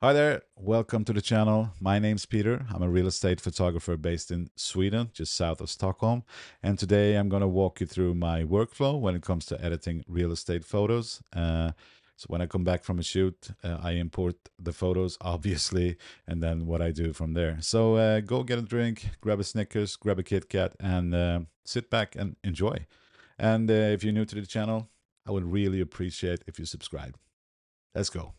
Hi there, welcome to the channel. My name's Peter. I'm a real estate photographer based in Sweden, just south of Stockholm. And today I'm going to walk you through my workflow when it comes to editing real estate photos. So when I come back from a shoot, I import the photos, obviously, and then what I do from there. So go get a drink, grab a Snickers, grab a Kit Kat, and sit back and enjoy. And if you're new to the channel, I would really appreciate if you subscribe. Let's go.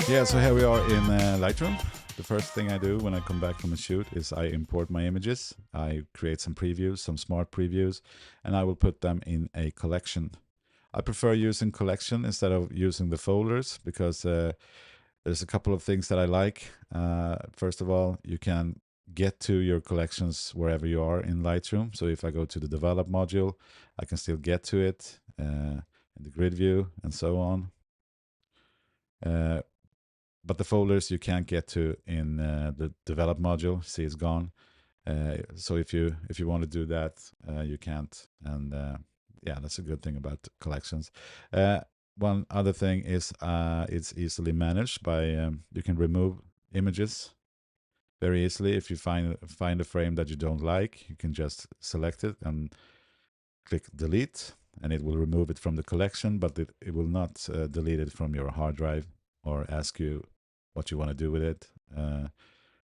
Yeah, so here we are in Lightroom. The first thing I do when I come back from a shoot is I import my images. I create some previews, some smart previews, and I will put them in a collection. I prefer using collection instead of using the folders because there's a couple of things that I like. First of all, you can get to your collections wherever you are in Lightroom. So if I go to the develop module, I can still get to it in the grid view and so on. But the folders you can't get to in the develop module. See, it's gone. So if you want to do that, you can't. And yeah, that's a good thing about collections. One other thing is it's easily managed by you can remove images very easily. If you find a frame that you don't like, you can just select it and click delete, and it will remove it from the collection, but it will not delete it from your hard drive or ask you what you want to do with it.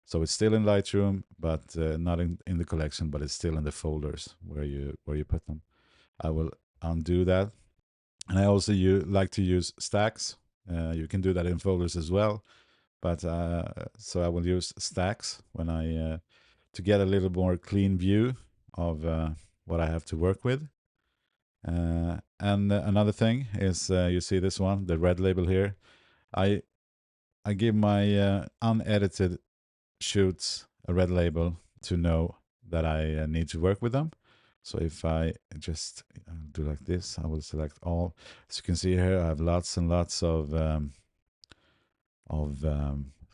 So it's still in Lightroom, but not in the collection, but it's still in the folders where you put them. I will undo that. And I also like to use stacks. You can do that in folders as well, but so I will use stacks when I to get a little more clean view of what I have to work with. And another thing is you see this one, the red label here. I give my unedited shoots a red label to know that I need to work with them. So if I just do like this, I will select all. As you can see here, I have lots and lots of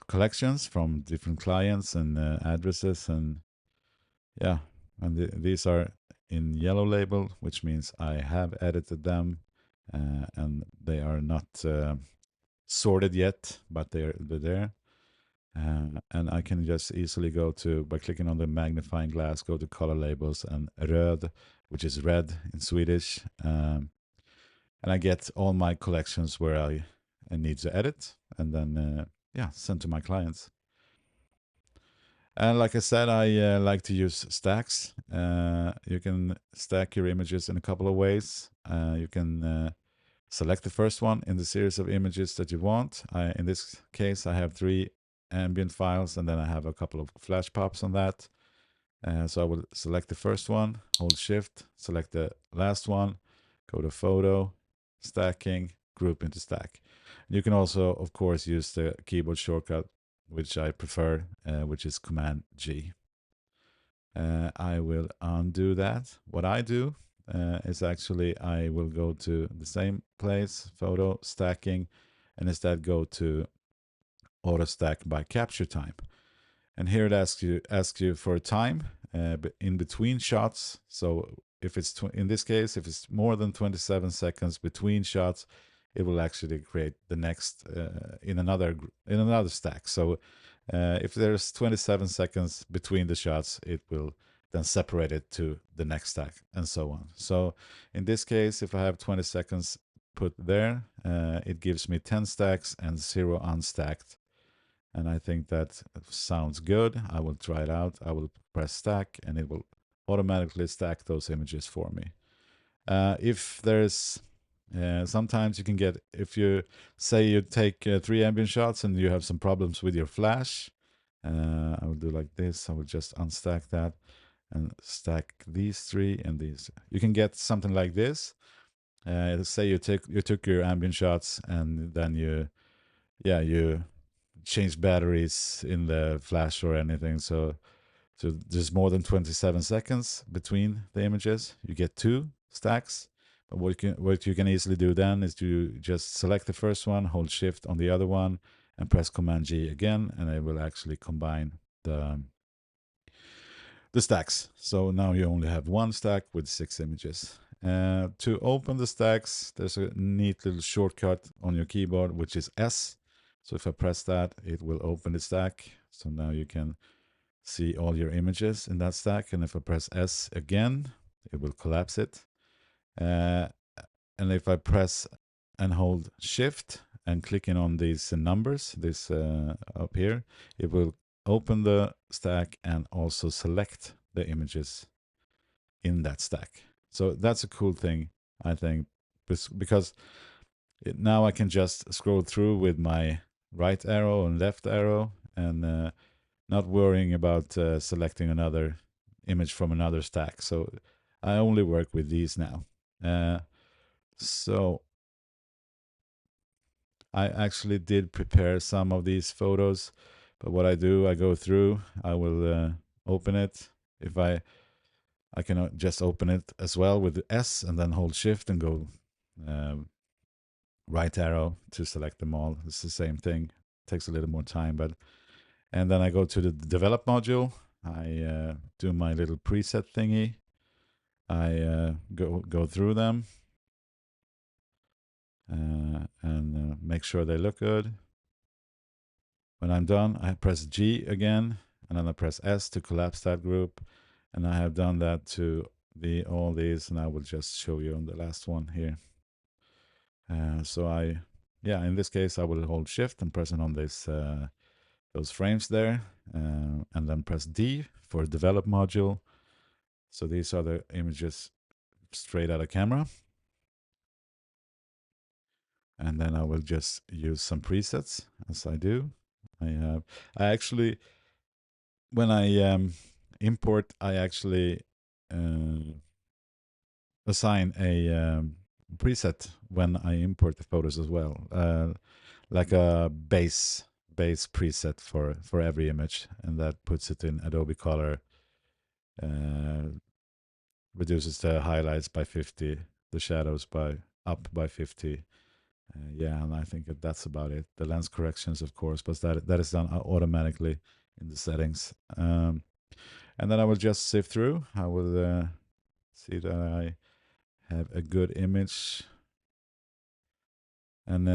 collections from different clients and addresses, and yeah, and these are in yellow label, which means I have edited them, and they are not sorted yet, but they're there. And I can just easily go to, by clicking on the magnifying glass, go to color labels and röd, which is red in Swedish. And I get all my collections where I need to edit, and then, yeah, send to my clients. And like I said, I like to use stacks. You can stack your images in a couple of ways. You can select the first one in the series of images that you want. In this case, I have 3 ambient files, and then I have a couple of flash pops on that. So I will select the first one, hold shift, select the last one, go to photo, stacking, group into stack. You can also, of course, use the keyboard shortcut, which I prefer, which is Command G. I will undo that. What I do is actually I will go to the same place, photo, stacking, and instead go to auto stack by capture time. And here it asks you for a time in between shots. So if it's in this case, if it's more than 27 seconds between shots, it will actually create the next in another stack. So if there's 27 seconds between the shots, it will then separate it to the next stack and so on. So in this case, if I have 20 seconds put there, it gives me 10 stacks and 0 unstacked. And I think that sounds good. I will try it out. I will press stack, and it will automatically stack those images for me. If there's sometimes you can get, if you say you take 3 ambient shots and you have some problems with your flash, I will do like this. I will just unstack that and stack these 3 and these. You can get something like this. Say you took your ambient shots, and then you change batteries in the flash or anything. So there's more than 27 seconds between the images. You get 2 stacks. But what you can easily do then is to just select the first one, hold shift on the other one, and press Command G again, and it will actually combine the stacks. So now you only have one stack with 6 images. To open the stacks, there's a neat little shortcut on your keyboard, which is S. So if I press that, it will open the stack. So now you can see all your images in that stack. And if I press S again, it will collapse it. And if I press and hold Shift and clicking on these numbers, this up here, it will open the stack and also select the images in that stack. So that's a cool thing, I think, because now I can just scroll through with my right arrow and left arrow and not worrying about selecting another image from another stack. So I only work with these now. So I actually did prepare some of these photos, but what I do, I go through, I will open it. If I can just open it as well with S and then hold Shift and go right arrow to select them all. It's the same thing. It takes a little more time, but and then I go to the develop module. I do my little preset thingy. I go through them and make sure they look good. When I'm done, I press G again, and then I press S to collapse that group. And I have done that to all these, and I will just show you on the last one here. In this case, I will hold Shift and press it on this those frames there, and then press D for develop module. So these are the images straight out of camera. And then I will just use some presets as I do. I actually, when I import, I actually assign a preset when I import the photos as well, like a base preset for every image, and that puts it in Adobe Color, reduces the highlights by 50, the shadows up by 50. And I think that's about it. The lens corrections, of course, but that is done automatically in the settings. And then I will just sift through. I will see that I have a good image. And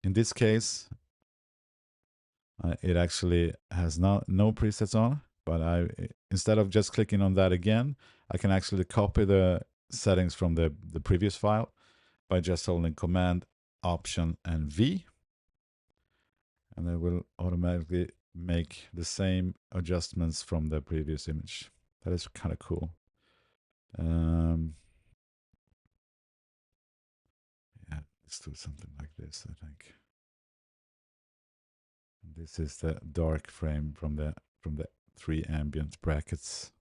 in this case, it actually has no presets on, but instead of just clicking on that again, I can actually copy the settings from the previous file by just holding Command, Option, and V. And it will automatically make the same adjustments from the previous image. That is kind of cool. Yeah, let's do something like this, I think. This is the dark frame from the 3 ambient brackets.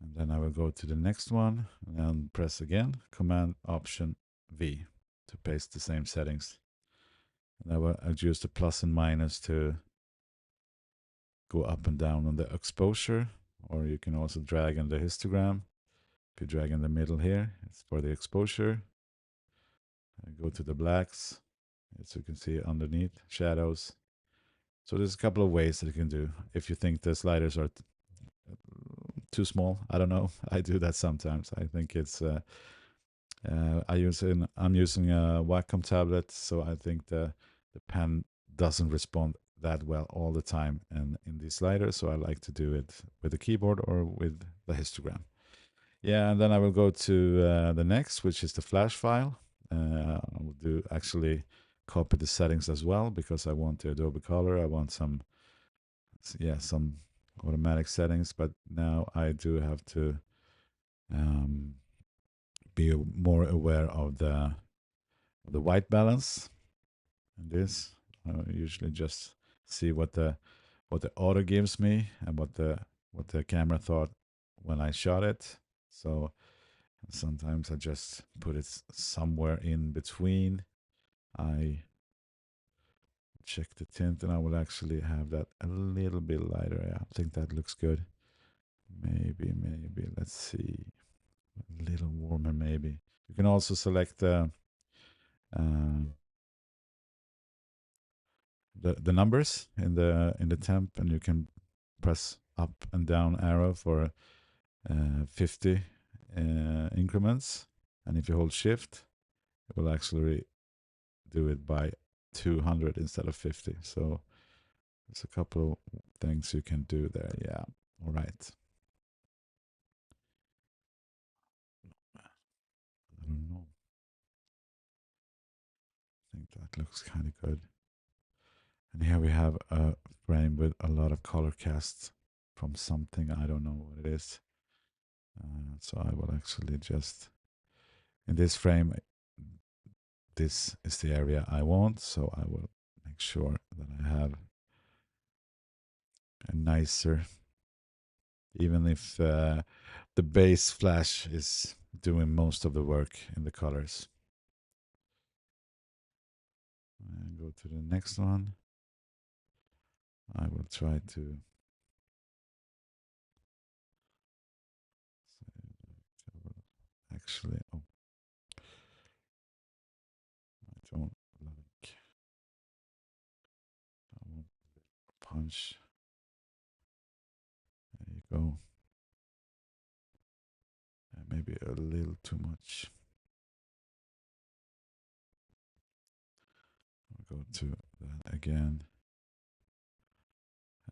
And then I will go to the next one and press again, Command, Option, V to paste the same settings. And I will adjust the plus and minus to go up and down on the exposure, or you can also drag on the histogram. If you drag in the middle here, it's for the exposure. I go to the blacks, as you can see underneath, shadows. So there's a couple of ways that you can do. If you think the sliders are too small, I don't know. I do that sometimes. I think it's I'm using a Wacom tablet, so I think the pen doesn't respond that well all the time and in these sliders. So I like to do it with the keyboard or with the histogram. Yeah, and then I will go to the next, which is the flash file. I will do actually copy the settings as well because I want the Adobe Color. I want some automatic settings, but now I do have to be more aware of the white balance. And this, I usually just see what the auto gives me and what the camera thought when I shot it. So sometimes I just put it somewhere in between. I check the tint and I will actually have that a little bit lighter. Yeah, I think that looks good. Maybe, let's see. A little warmer maybe. You can also select uh, the numbers in the temp, and you can press up and down arrow for 50 increments, and if you hold shift, it will actually do it by 200 instead of 50. So there's a couple of things you can do there. Yeah. All right. I don't know. I think that looks kind of good. And here we have a frame with a lot of color casts from something. I don't know what it is. So I will actually just, in this frame, this is the area I want. So I will make sure that I have a nicer, even if the base flash is doing most of the work in the colors. And go to the next one. I will try to actually, oh, I don't like, I want punch. There you go. Maybe a little too much. I'll go to that again.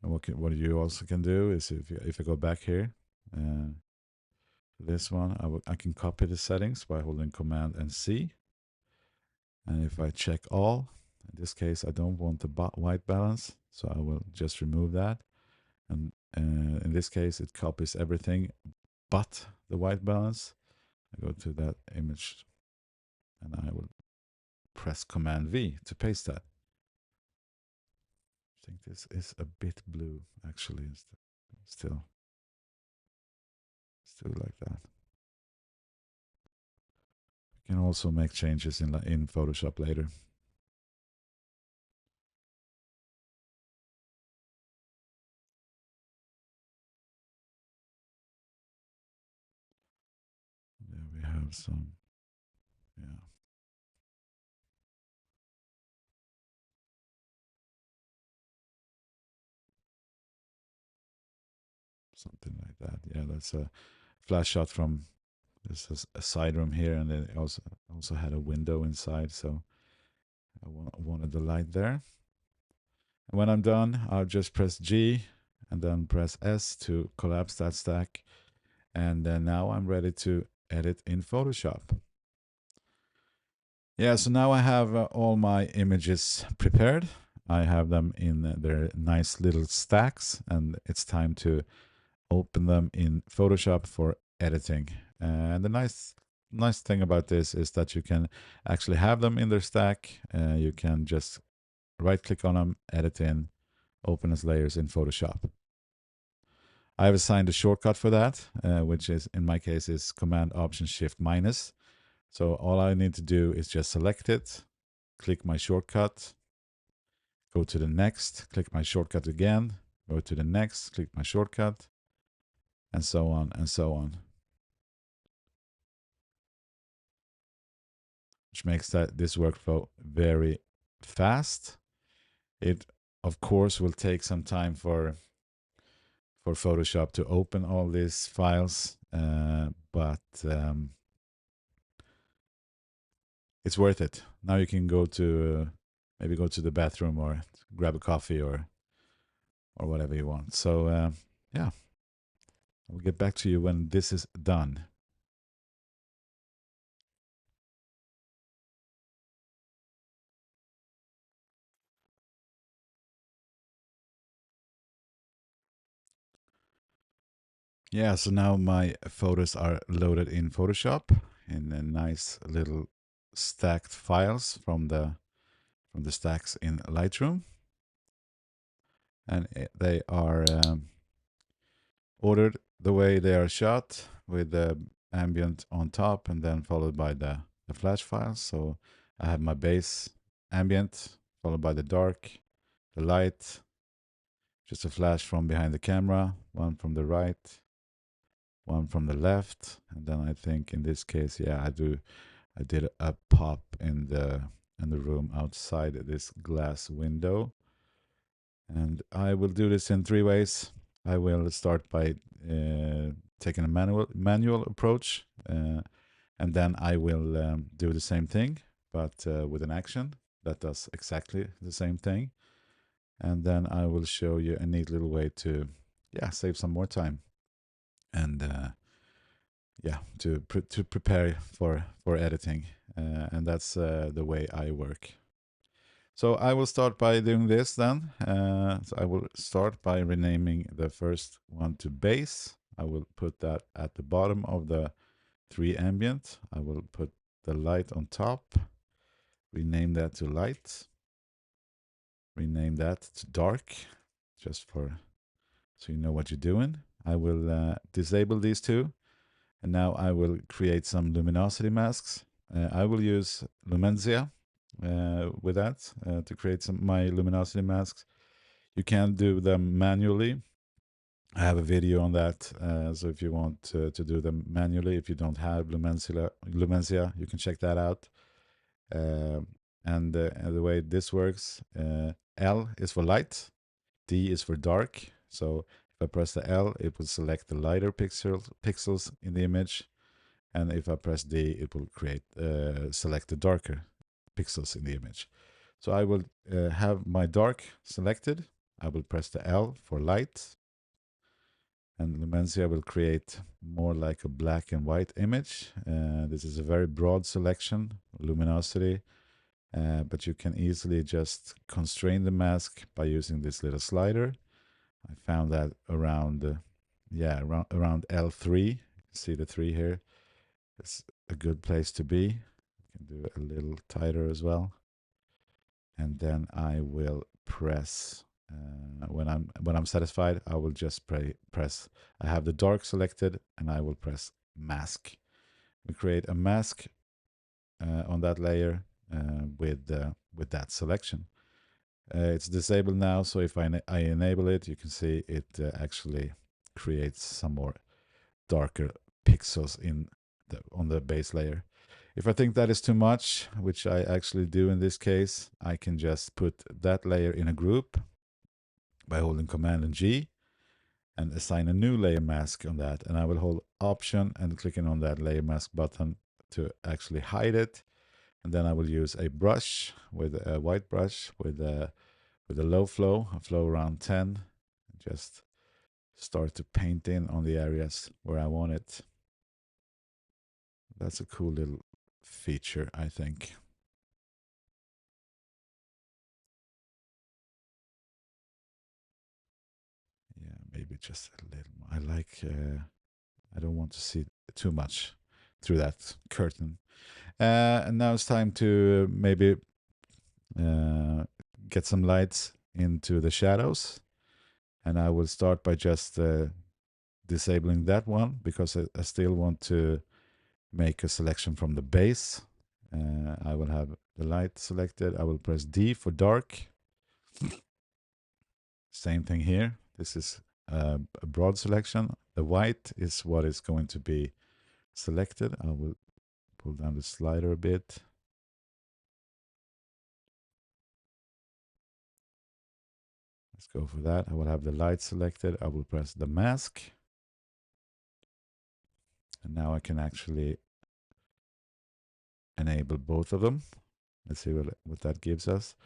And what you also can do is if I go back here, this one, I can copy the settings by holding Command and C. And if I check all, in this case, I don't want the white balance, so I will just remove that. And in this case, it copies everything but the white balance. I go to that image and I will press Command V to paste that. I think this is a bit blue, actually. Still like that. You can also make changes in Photoshop later. There we have some, yeah. Something like that. Yeah, that's a flash shot from, this is a side room here, and then it also had a window inside, so I wanted the light there. And when I'm done, I'll just press G and then press S to collapse that stack. And then now I'm ready to edit in Photoshop. Yeah, so now I have all my images prepared. I have them in their nice little stacks, and it's time to open them in Photoshop for editing. And the nice thing about this is that you can actually have them in their stack. You can just right click on them, edit in, open as layers in Photoshop. I have assigned a shortcut for that, which is in my case is Command Option Shift minus. So all I need to do is just select it, click my shortcut, go to the next, click my shortcut again, go to the next, click my shortcut, and so on and so on. Which makes this workflow very fast. It, of course, will take some time for Photoshop to open all these files, but it's worth it. Now you can go to maybe go to the bathroom or grab a coffee or whatever you want. So yeah, I'll get back to you when this is done. Yeah, so now my photos are loaded in Photoshop in a nice little stacked files from the stacks in Lightroom, and they are ordered the way they are shot, with the ambient on top and then followed by the flash files. So I have my base ambient followed by the dark, the light, just a flash from behind the camera, one from the right, one from the left, and then I think in this case, yeah, I did a pop in the room outside this glass window. And I will do this in 3 ways. I will start by taking a manual approach, and then I will do the same thing, but with an action that does exactly the same thing. And then I will show you a neat little way to, yeah, save some more time and yeah, to prepare for editing, and that's the way I work. So I will start by doing this then. So I will start by renaming the first one to base. I will put that at the bottom of the 3 ambient. I will put the light on top, rename that to light, rename that to dark, just for so you know what you're doing. I will disable these two, and now I will create some luminosity masks. I will use LUMENZIA with that to create my luminosity masks. You can do them manually. I have a video on that, so if you want to do them manually, if you don't have LUMENZIA, you can check that out. And the way this works, L is for light, D is for dark. So if I press the L, it will select the lighter pixels in the image, and if I press D, it will select the darker pixels in the image. So I will have my dark selected. I will press the L for light, and LUMENZIA will create more like a black and white image. This is a very broad selection, luminosity, but you can easily just constrain the mask by using this little slider. I found that around L3. You can see the 3 here. It's a good place to be. You can do it a little tighter as well. And then I will press when I'm satisfied, I will just press. I have the dark selected, and I will press mask. We create a mask on that layer with that selection. It's disabled now, so if I enable it, you can see it actually creates some more darker pixels on the base layer. If I think that is too much, which I actually do in this case, I can just put that layer in a group by holding Command and G and assign a new layer mask on that. And I will hold Option and clicking on that layer mask button to actually hide it. And then I will use a brush with a white brush with a low flow, a flow around 10. Just start to paint in on the areas where I want it. That's a cool little feature, I think. Yeah, maybe just a little more. I don't want to see too much through that curtain. And now it's time to maybe get some lights into the shadows. And I will start by just disabling that one because I still want to make a selection from the base. I will have the light selected. I will press D for dark. Same thing here. This is a broad selection. The white is what is going to be selected. I will pull down the slider a bit. Let's go for that. I will have the light selected. I will press the mask. And now I can actually enable both of them. Let's see what that gives us.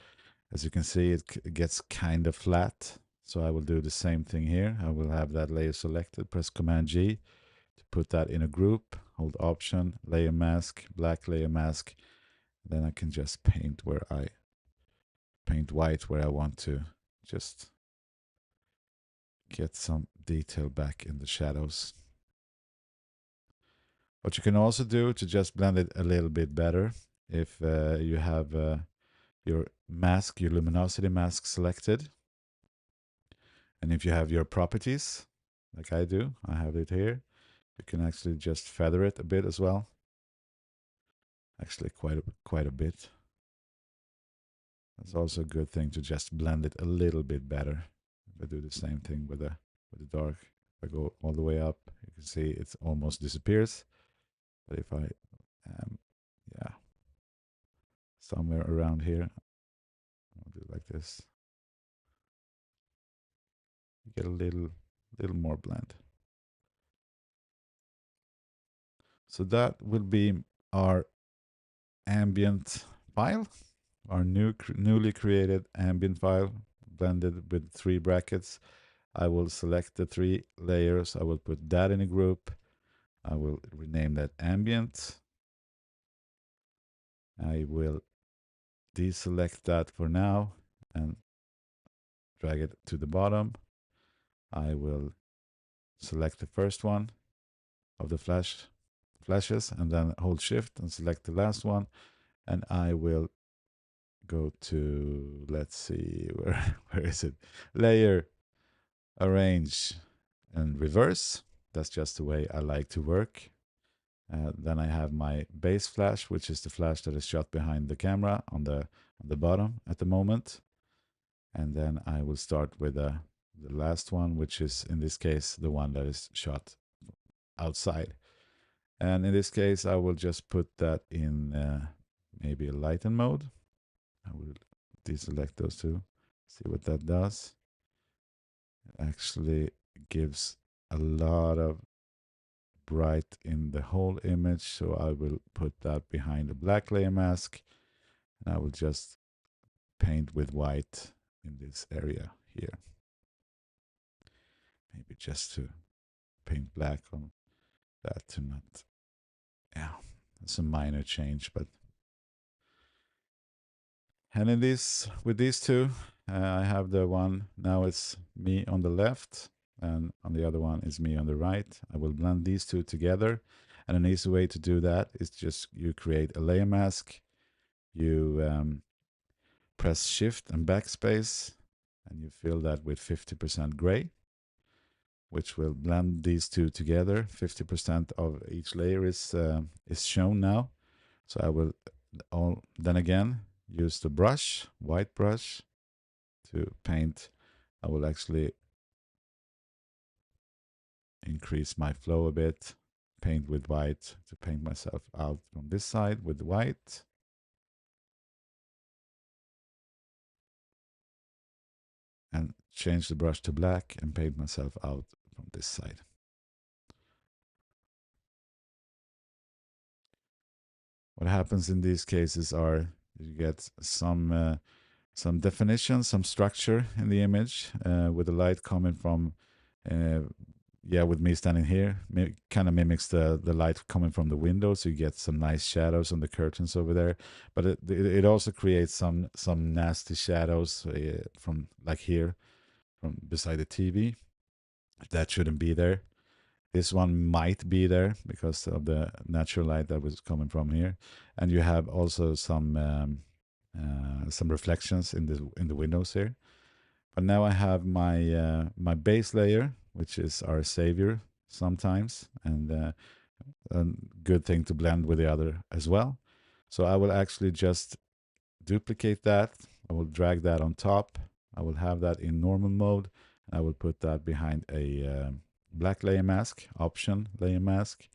As you can see, it gets kind of flat. So I will do the same thing here. I will have that layer selected, press Command G to put that in a group, hold Option, layer mask, black layer mask. Then I can just paint white where I want to, just get some detail back in the shadows. What you can also do to just blend it a little bit better, if you have your mask, your luminosity mask selected, and if you have your properties, like I do, I have it here, you can actually just feather it a bit as well. Actually, quite a bit. That's also a good thing to just blend it a little bit better. If I do the same thing with the dark, if I go all the way up, you can see it almost disappears. But if I, yeah, somewhere around here. I'll do it like this. You get a little more blend. So that will be our ambient file, our newly created ambient file, blended with 3 brackets. I will select the 3 layers. I will put that in a group. I will rename that ambient. I will deselect that for now and drag it to the bottom. I will select the first one of the flashes and then hold shift and select the last one, and I will go to, let's see, where is it? Layer, arrange, and reverse. That's just the way I like to work. Then I have my base flash, which is the flash that is shot behind the camera on the bottom at the moment. And then I will start with the last one, which is in this case the one that is shot outside. And in this case, I will just put that in maybe a lighten mode. I will deselect those two, see what that does. It actually gives a lot of bright in the whole image, so I will put that behind a black layer mask, and I will just paint with white in this area here. Maybe just to paint black on that to not, yeah, it's a minor change, but and in this, with these two, I have the one, now it's me on the left, and on the other one is me on the right. I will blend these two together, and an easy way to do that is just you create a layer mask, you press shift and backspace, and you fill that with 50% gray, which will blend these two together. 50% of each layer is shown now. So I will then again use the brush, white brush, to paint. I will actually increase my flow a bit, paint with white to paint myself out from this side with white. And change the brush to black and paint myself out from this side. What happens in these cases are you get some definition, some structure in the image with the light coming from, yeah, with me standing here, kind of mimics the light coming from the window, so you get some nice shadows on the curtains over there. But it also creates some nasty shadows from like here, from beside the TV. That shouldn't be there. This one might be there because of the natural light that was coming from here, and you have also some reflections in the windows here. But now I have my my base layer, which is our savior sometimes, and a good thing to blend with the other as well. So I will actually just duplicate that. I will drag that on top. I will have that in normal mode. And I will put that behind a black layer mask, option layer mask.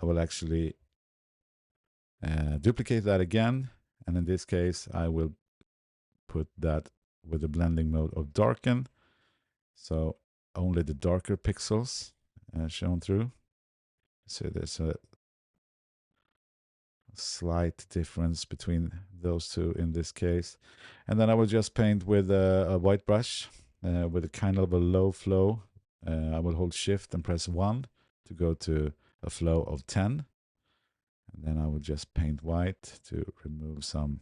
I will actually duplicate that again. And in this case, I will put that with the blending mode of darken. So only the darker pixels shown through. So there's a slight difference between those two in this case. And then I will just paint with a white brush with a kind of a low flow. I will hold shift and press 1 to go to a flow of 10. And then I will just paint white to remove some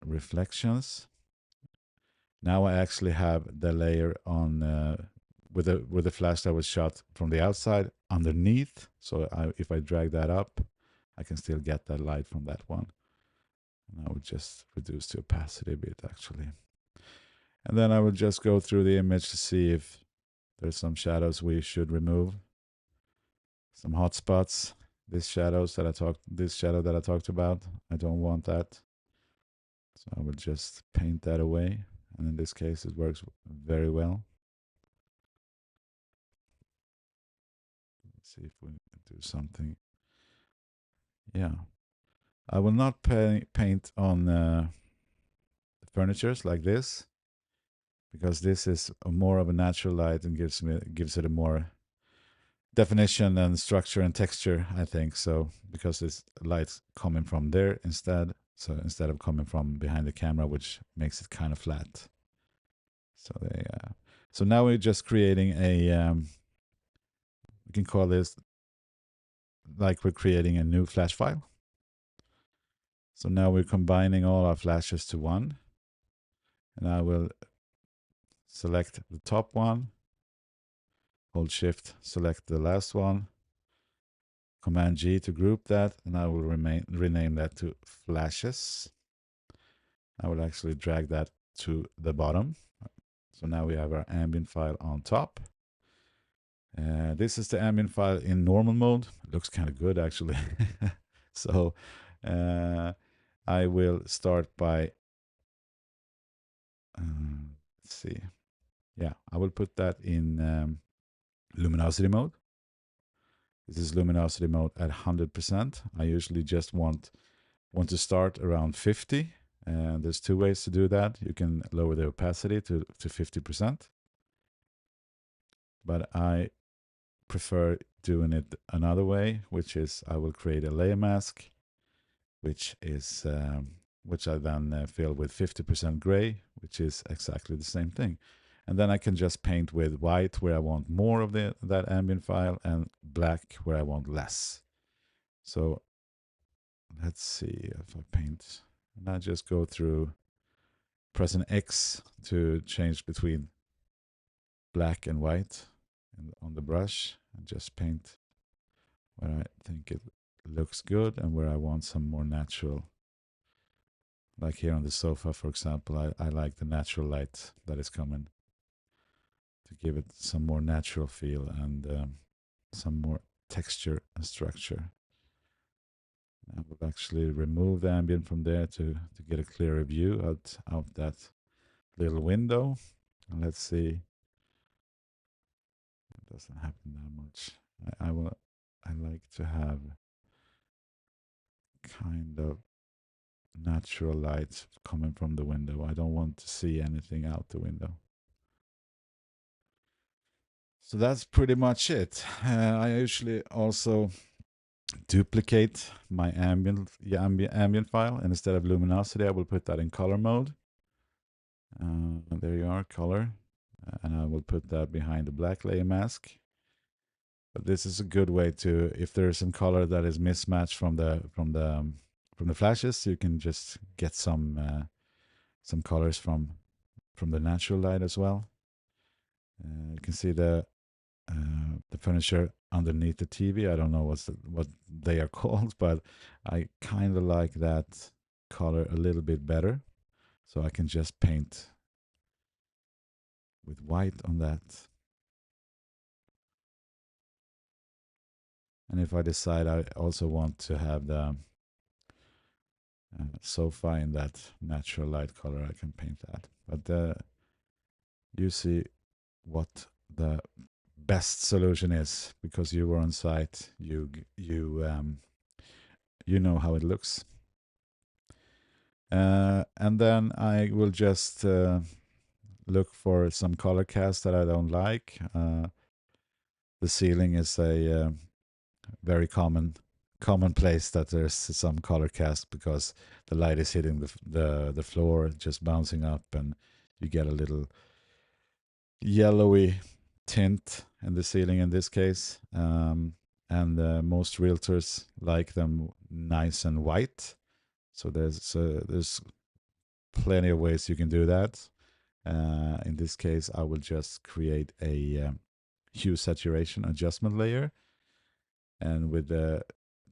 reflections. Now I actually have the layer on with the flash that was shot from the outside underneath. So if I drag that up, I can still get that light from that one. And I would just reduce the opacity a bit actually. And then I would just go through the image to see if there's some shadows we should remove. Some hot spots. This shadow that I talked about, I don't want that. So I would just paint that away. And in this case, it works very well. Let's see if we can do something. Yeah. I will not paint on the furnitures like this, because this is more of a natural light and gives it a more definition and structure and texture, I think. So because this light's coming from there instead, so instead of coming from behind the camera, which makes it kind of flat. So now we're just creating a we can call this like we're creating a new flash file. So now we're combining all our flashes to one, and I will select the top one, hold shift, select the last one, Command G to group that, and I will rename that to flashes. I will actually drag that to the bottom. So now we have our ambient file on top. This is the ambient file in normal mode. It looks kind of good actually. So I will start by, let's see. Yeah, I will put that in luminosity mode. This is luminosity mode at 100%. I usually just want to start around 50. And there's two ways to do that. You can lower the opacity to 50%. But I prefer doing it another way, which is I will create a layer mask, which I then fill with 50% gray, which is exactly the same thing. And then I can just paint with white where I want more of that ambient file and black where I want less. So let's see if I paint, and I just go through, press an X to change between black and white on the brush, and just paint where I think it looks good and where I want some more natural. Like here on the sofa, for example, I like the natural light that is coming to give it some more natural feel and some more texture and structure. I will actually remove the ambient from there to get a clearer view out that little window. And let's see. It doesn't happen that much. I like to have kind of natural light coming from the window. I don't want to see anything out the window. So that's pretty much it. I usually also duplicate my ambient file, and instead of luminosity, I will put that in color mode. There you are, color, and I will put that behind the black layer mask. But this is a good way to, if there is some color that is mismatched from the flashes, you can just get some colors from the natural light as well. You can see the furniture underneath the TV. I don't know what they are called, but I kind of like that color a little bit better. So I can just paint with white on that. And if I decide I also want to have the sofa in that natural light color, I can paint that. But you see what the best solution is, because you were on site. You know how it looks. And then I will just look for some color cast that I don't like. The ceiling is a very commonplace that there's some color cast, because the light is hitting the floor, just bouncing up, and you get a little yellowy tint in the ceiling in this case. And most realtors like them nice and white. So there's plenty of ways you can do that. In this case, I will just create a hue saturation adjustment layer, and with the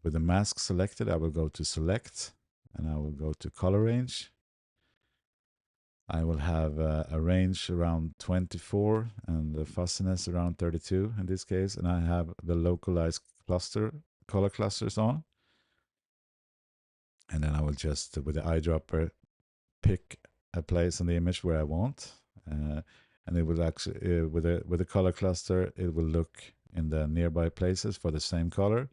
mask selected, I will go to select, and I will go to color range. I will have a range around 24 and the fuzziness around 32 in this case, and I have the localized color clusters on. And then I will just, with the eyedropper, pick a place in the image where I want, and it will actually, with the color cluster, it will look in the nearby places for the same color,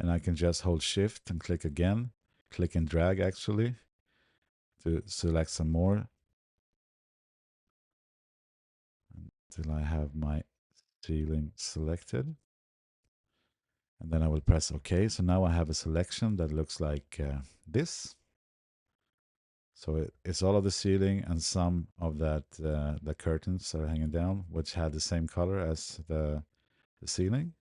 and I can just hold shift and click again, click and drag actually to select some more until I have my ceiling selected. And then I will press OK. So now I have a selection that looks like this. So it's all of the ceiling and some of that the curtains are hanging down, which had the same color as the ceiling.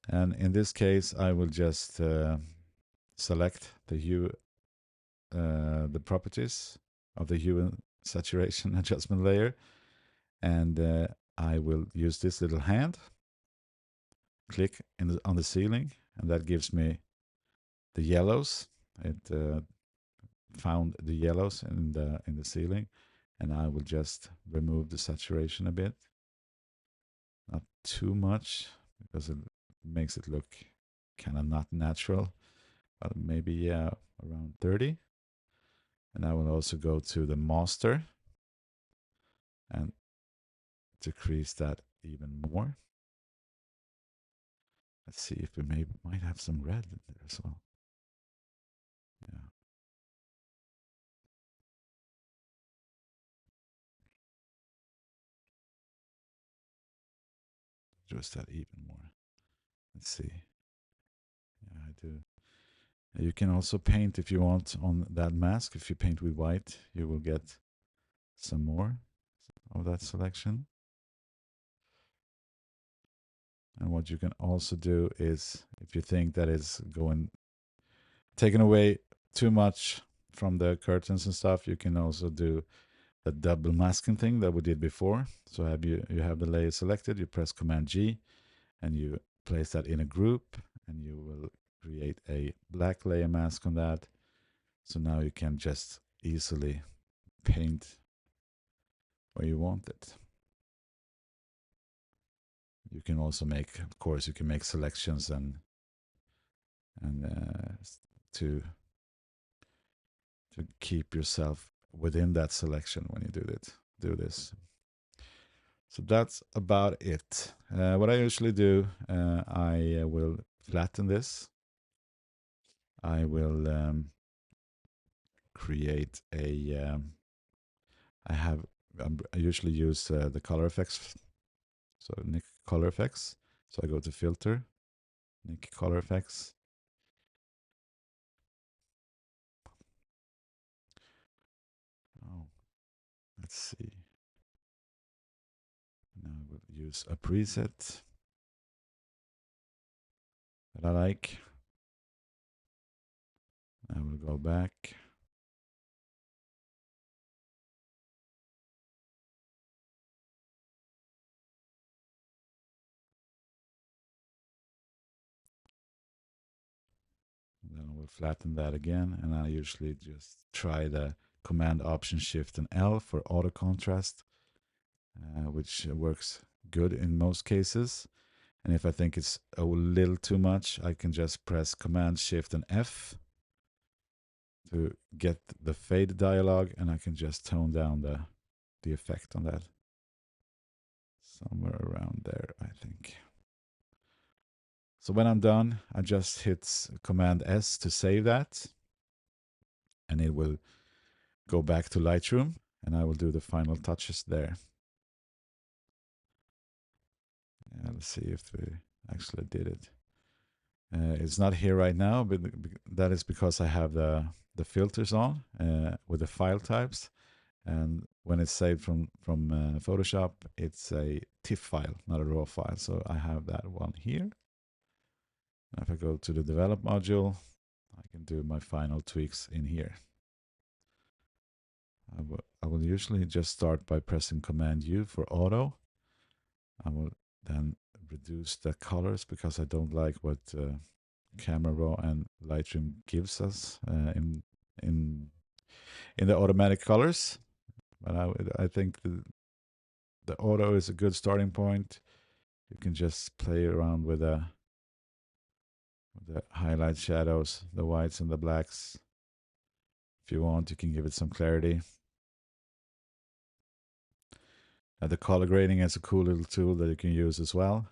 And in this case, I will just select the hue, the properties of the hue and saturation adjustment layer, and I will use this little hand, click on the ceiling, and that gives me the yellows. It found the yellows in the ceiling, and I will just remove the saturation a bit, not too much because it makes it look kind of not natural, but maybe yeah, around 30. And I will also go to the master and decrease that even more. Let's see if we might have some red in there as well. Yeah. Just that even more. Let's see. Yeah, I do. You can also paint if you want on that mask. If you paint with white, you will get some more of that selection. And what you can also do is, if you think that is taking away too much from the curtains and stuff, you can also do the double masking thing that we did before. So you have the layer selected, you press Command G, and you place that in a group, and you will create a black layer mask on that. So now you can just easily paint where you want it. You can also make, of course, you can make selections and to keep yourself within that selection when you do this. So that's about it. What I usually do, I will flatten this. I will create a. I usually use the color effects. So Nik color effects. So I go to filter, Nik color effects. Oh, let's see. Now I will use a preset that I like. I will go back. Then I will flatten that again, and I usually just try the Command Option Shift and L for auto contrast, which works good in most cases. And if I think it's a little too much, I can just press Command Shift and F to get the fade dialog, and I can just tone down the effect on that. Somewhere around there, I think. So when I'm done, I just hit Command S to save that, and it will go back to Lightroom, and I will do the final touches there. Let's see if we actually did it. It's not here right now, but that is because I have the filters on with the file types, and when it's saved from Photoshop, it's a TIFF file, not a RAW file. So I have that one here. And if I go to the develop module, I can do my final tweaks in here. I will usually just start by pressing Command U for auto. I will then reduce the colors because I don't like what Camera Raw and Lightroom gives us in the automatic colors. But I think the auto is a good starting point. You can just play around with the highlight shadows, the whites and the blacks. If you want, you can give it some clarity. The color grading is a cool little tool that you can use as well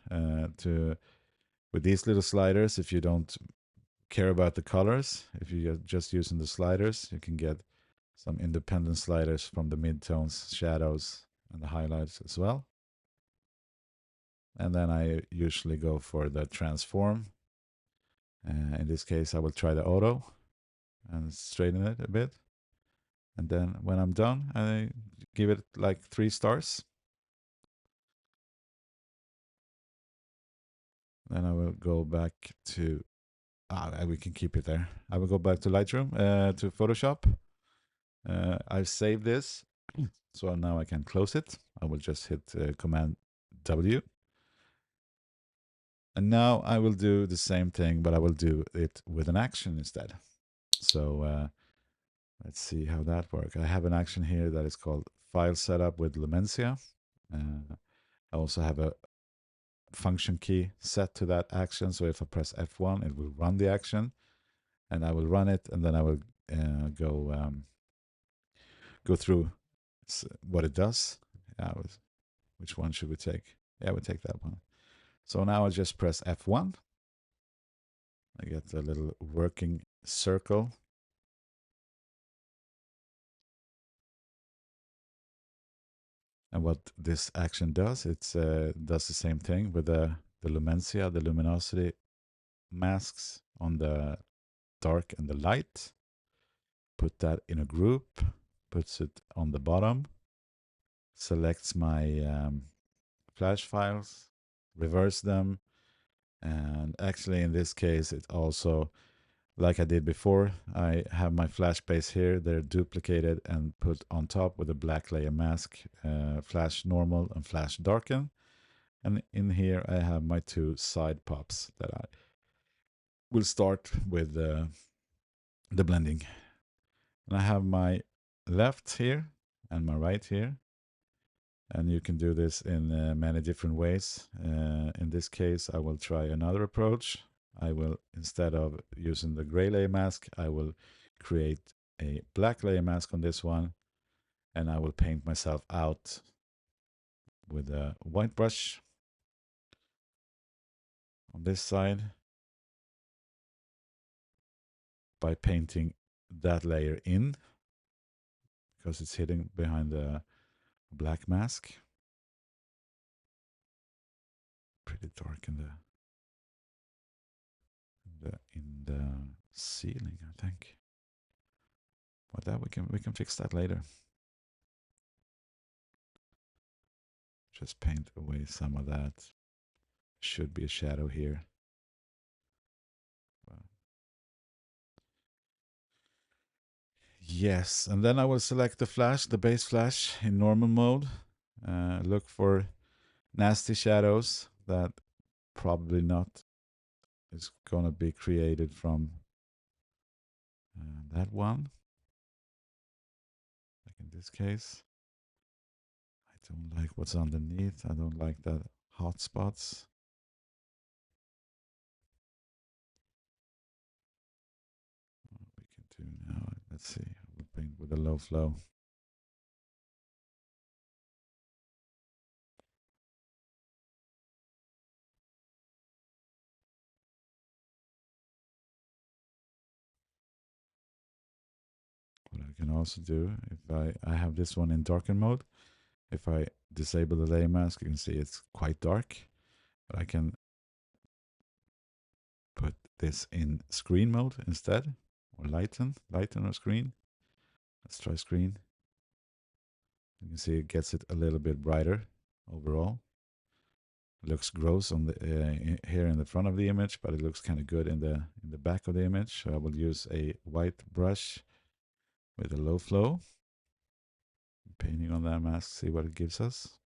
with these little sliders. If you don't care about the colors, if you're just using the sliders, you can get some independent sliders from the midtones, shadows, and the highlights as well. And then I usually go for the transform. In this case, I will try the auto and straighten it a bit. And then when I'm done, I give it like 3 stars. Then I will go back to, we can keep it there. I will go back to Lightroom, to Photoshop. I've saved this, so now I can close it. I will just hit Command W. And now I will do the same thing, but I will do it with an action instead. So let's see how that works. I have an action here that is called File Setup with LUMENZIA. I also have a function key set to that action. So if I press F1, it will run the action, and I will run it, and then I will go through what it does. Which one should we take? Yeah, we'll take that one. So now I just press F1. I get a little working circle. And what this action does, it does the same thing with the LUMENZIA, the luminosity masks on the dark and the light. Put that in a group, puts it on the bottom, selects my flash files, reverse them, and actually in this case it also, like I did before, I have my flash base here, they're duplicated and put on top with a black layer mask, flash normal and flash darken. And in here I have my 2 side pops that I will start with the blending. And I have my left here and my right here. And you can do this in many different ways. In this case, I will try another approach. I will, instead of using the gray layer mask, I will create a black layer mask on this one, and I will paint myself out with a white brush on this side by painting that layer in, because it's hidden behind the black mask. Pretty dark in the ceiling, I think. But that we can fix that later. Just paint away some of that. Should be a shadow here. Yes, and then I will select the flash, the base flash in normal mode. Look for nasty shadows that probably not is gonna be created from that one. Like in this case. I don't like what's underneath. I don't like that hot spots. What we can do now, let's see. We'll paint with a low flow. What I can also do, if I have this one in darken mode, if I disable the layer mask, you can see it's quite dark. But I can put this in screen mode instead, or lighten or screen. Let's try screen. You can see it gets it a little bit brighter overall. It looks gross on the here in the front of the image, but it looks kind of good in the back of the image. So I will use a white brush with a low flow, painting on that mask, see what it gives us.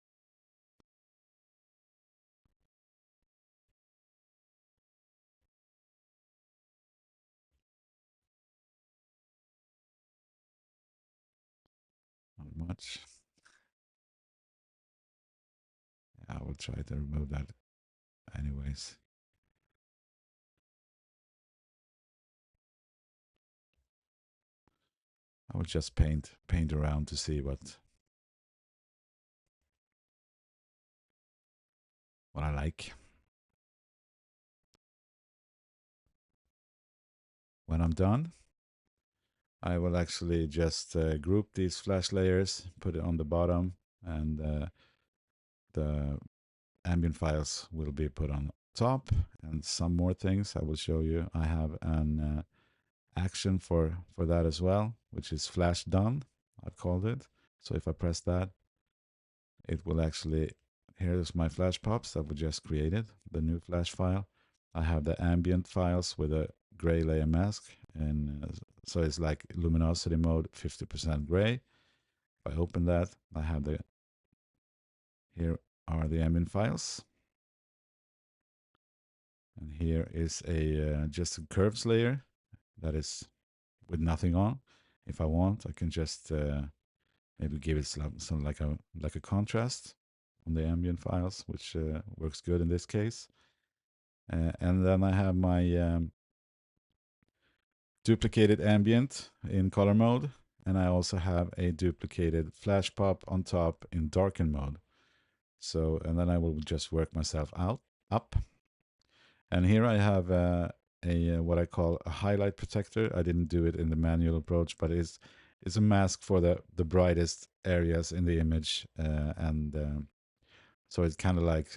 Not much. I will try to remove that anyways. I will just paint around to see what I like. When I'm done, I will actually just group these flash layers, put it on the bottom, and the ambient files will be put on top. And some more things I will show you. I have an action for that as well, which is flash done, I've called it. So if I press that, it will actually, here's my flash pops that we just created, the new flash file. I have the ambient files with a gray layer mask, and so it's like luminosity mode 50% gray. If I open that, I have the, here are the ambient files, and here is a just a curves layer that is with nothing on. If I want, I can just maybe give it some like a contrast on the ambient files, which works good in this case. And then I have my duplicated ambient in color mode, and I also have a duplicated flash pop on top in darken mode. So, and then I will just work myself up. And here I have a what I call a highlight protector. I didn't do it in the manual approach, but it's a mask for the brightest areas in the image, and so it kind of like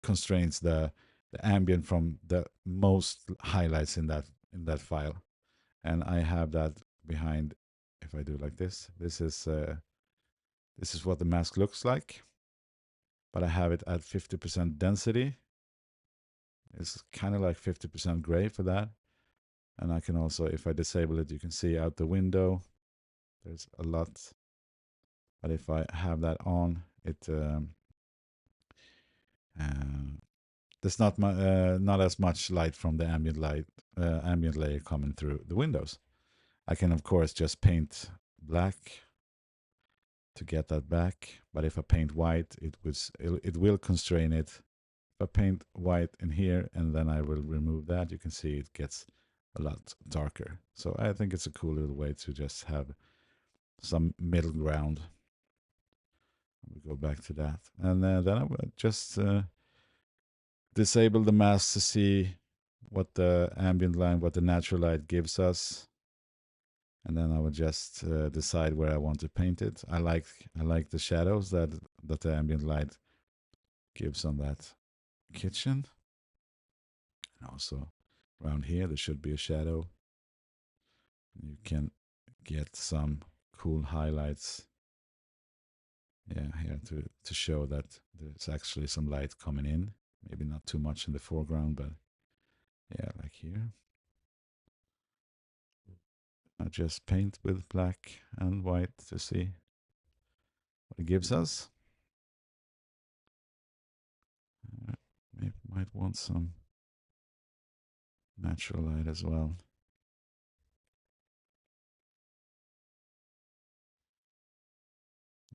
constrains the ambient from the most highlights in that file. And I have that behind. If I do like this, this is what the mask looks like, but I have it at 50% density. It's kind of like 50% gray for that. And I can also, if I disable it, you can see out the window, there's a lot. But if I have that on, it there's not as much light from the ambient layer coming through the windows. I can of course just paint black to get that back, but if I paint white, it will constrain it. If I paint white in here and then I will remove that, you can see it gets a lot darker. So I think it's a cool little way to just have some middle ground. We go back to that, and then I will just disable the mask to see what the ambient light, what the natural light gives us, and then I will just decide where I want to paint it. I like the shadows that the ambient light gives on that kitchen, and also around here there should be a shadow. You can get some cool highlights. Yeah, here to show that there's actually some light coming in. Maybe not too much in the foreground, but yeah, like here. I just paint with black and white to see what it gives us. Maybe might want some natural light as well.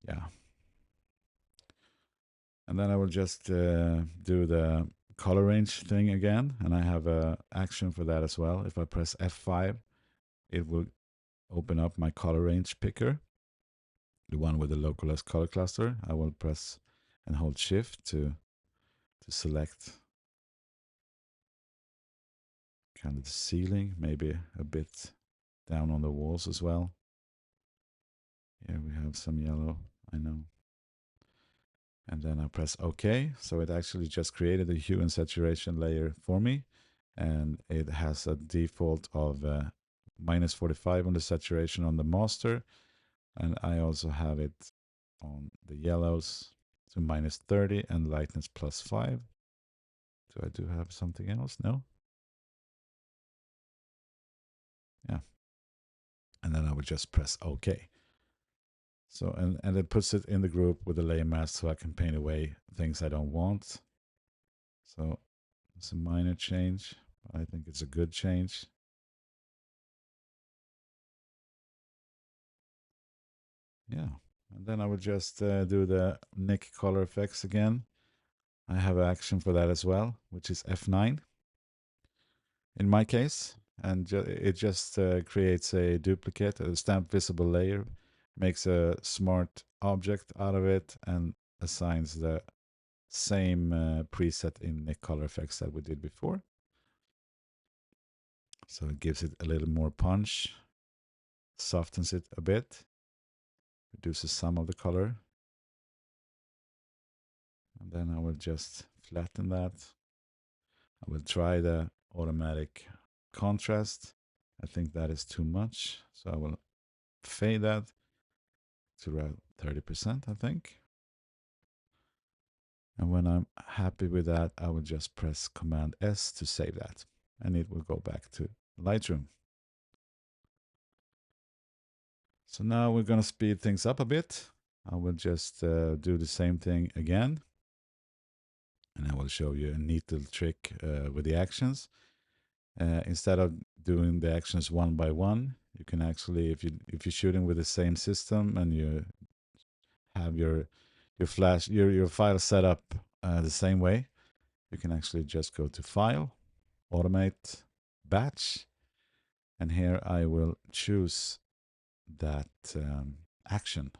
Yeah. And then I will just do the color range thing again. And I have a action for that as well. If I press F5, it will open up my color range picker, the one with the localized color cluster. I will press and hold shift to select kind of the ceiling, maybe a bit down on the walls as well. Here we have some yellow, I know. And then I press OK. So it actually just created a hue and saturation layer for me. And it has a default of minus 45 on the saturation on the master. And I also have it on the yellows to minus 30 and lightness plus 5. Do I do have something else? No? Yeah. And then I would just press OK. So, and it puts it in the group with the layer mask so I can paint away things I don't want. So it's a minor change. I think it's a good change. Yeah. And then I would just do the Nick color effects again. I have an action for that as well, which is F9 in my case. And it just creates a duplicate, a stamp visible layer, makes a smart object out of it, and assigns the same preset in Nick color effects that we did before. So it gives it a little more punch, softens it a bit, reduces some of the color. And then I will just flatten that. I will try the automatic contrast. I think that is too much. So I will fade that to around 30%, I think. And when I'm happy with that, I will just press Command S to save that. And it will go back to Lightroom. So now we're going to speed things up a bit. I will just do the same thing again. And I will show you a neat little trick with the actions. Instead of doing the actions one by one, you can actually, if you're shooting with the same system and you have your file set up the same way, you can actually just go to File, Automate, Batch, and here I will choose that action,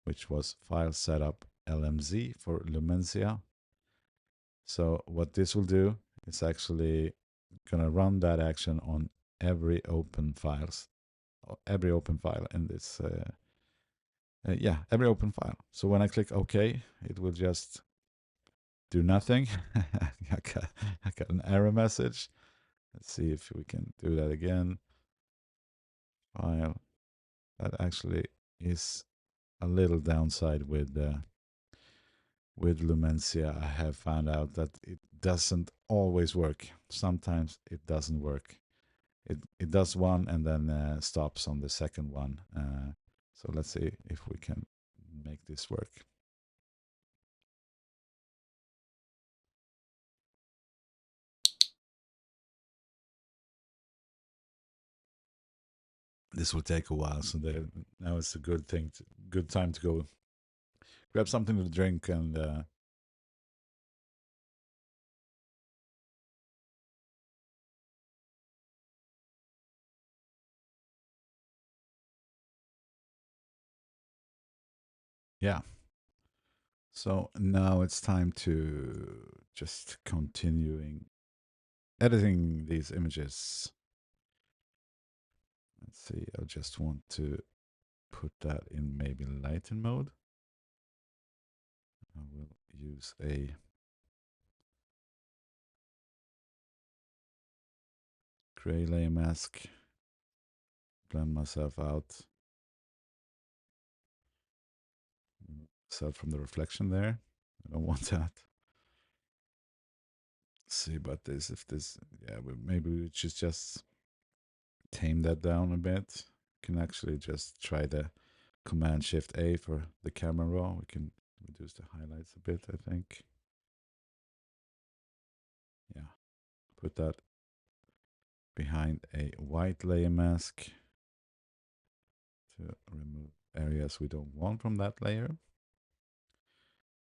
which was File Setup LMZ for Lumenzia. So what this will do is actually gonna run that action on every open file in this every open file. So when I click OK, it will just do nothing. I got an error message. Let's see if we can do that again. File. That actually is a little downside with Lumenzia. I have found out that it doesn't always work. Sometimes it doesn't work. It does one and then stops on the second one. So let's see if we can make this work. This will take a while, so now it's a good time to go grab something to drink and yeah. So now it's time to just continuing editing these images. Let's see, I just want to put that in maybe lighten mode. I will use a gray layer mask, blend myself out, myself from the reflection there. I don't want that. Let's see about this. If this, yeah, maybe we should just tame that down a bit. Can actually just try the Command Shift A for the camera raw. We can reduce the highlights a bit, I think. Yeah, put that behind a white layer mask to remove areas we don't want from that layer.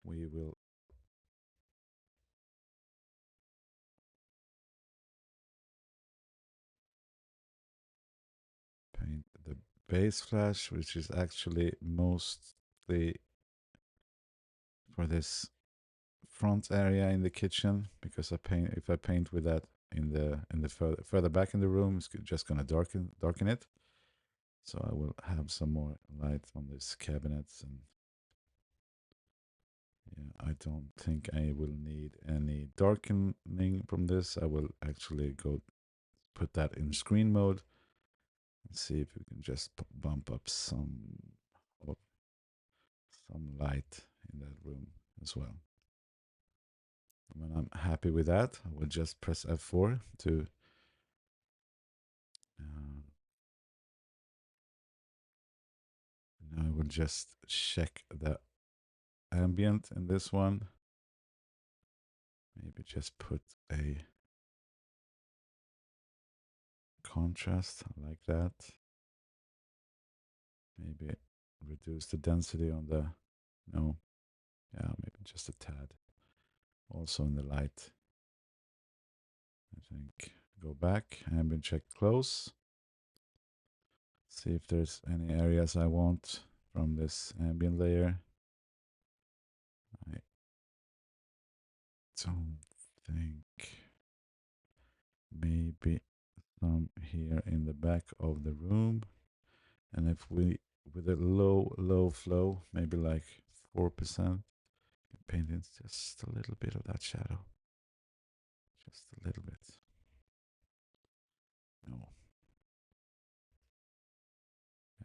We will paint the base flash, which is actually mostly for this front area in the kitchen, because if I paint with that in the further back in the room, it's just gonna darken it. So I will have some more light on this cabinets, and yeah, I don't think I will need any darkening from this. I will actually go put that in screen mode and see if we can just bump up some light in that room as well. When I'm happy with that, I will just press F4 to I will just check the ambient in this one. Maybe just put a contrast like that. Maybe reduce the density on the, no, yeah, maybe just a tad. Also in the light, I think. Go back, ambient check close. See if there's any areas I want from this ambient layer. I don't think. Maybe some here in the back of the room. And if we, with a low flow, maybe like 4%, paint in just a little bit of that shadow. Just a little bit. No.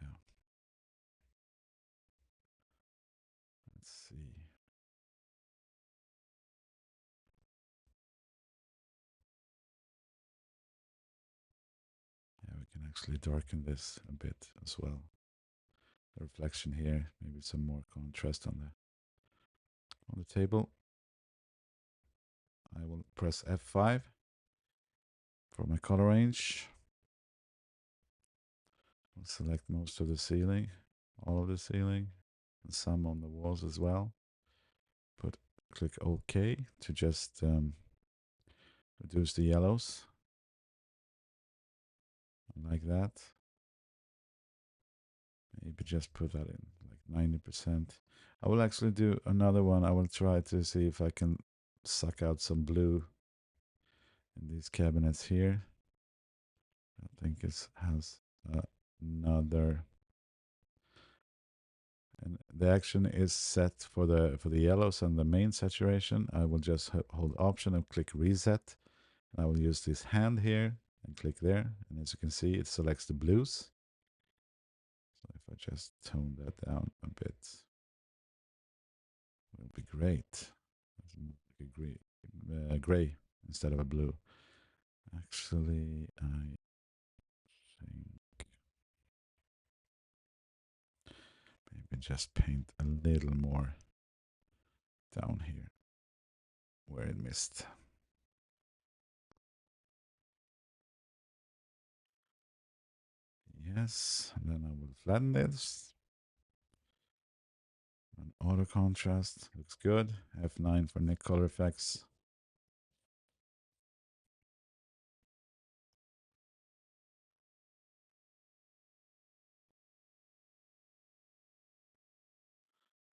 Yeah. Let's see. Yeah, we can actually darken this a bit as well. The reflection here, maybe some more contrast on the table. I will press F5 for my color range. I'll select most of the ceiling, all of the ceiling, and some on the walls as well. Click OK to just reduce the yellows, like that. Maybe just put that in like 90%. I will actually do another one. I will try to see if I can suck out some blue in these cabinets here. I think it has another, and the action is set for the yellows and the main saturation. I will just hold Option and click Reset. And I will use this hand here and click there, and as you can see, it selects the blues. So if I just tone that down a bit, it will be great. Like a gray instead of a blue. Actually, I think maybe just paint a little more down here where it missed. Yes, and then I will flatten this. And auto contrast looks good. F9 for Nick color effects.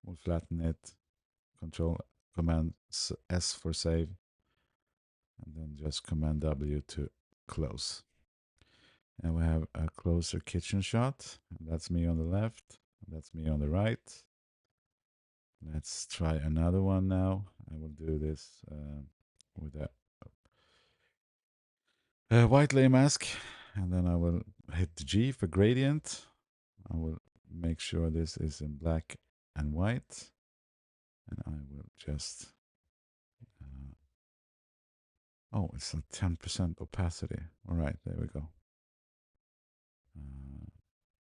We'll flatten it. Control Command S for save, and then just Command W to close. And we have a closer kitchen shot. And that's me on the left. That's me on the right. Let's try another one now. I will do this with a white layer mask, and then I will hit G for gradient. I will make sure this is in black and white, and I will just oh, it's a 10% opacity. All right, there we go.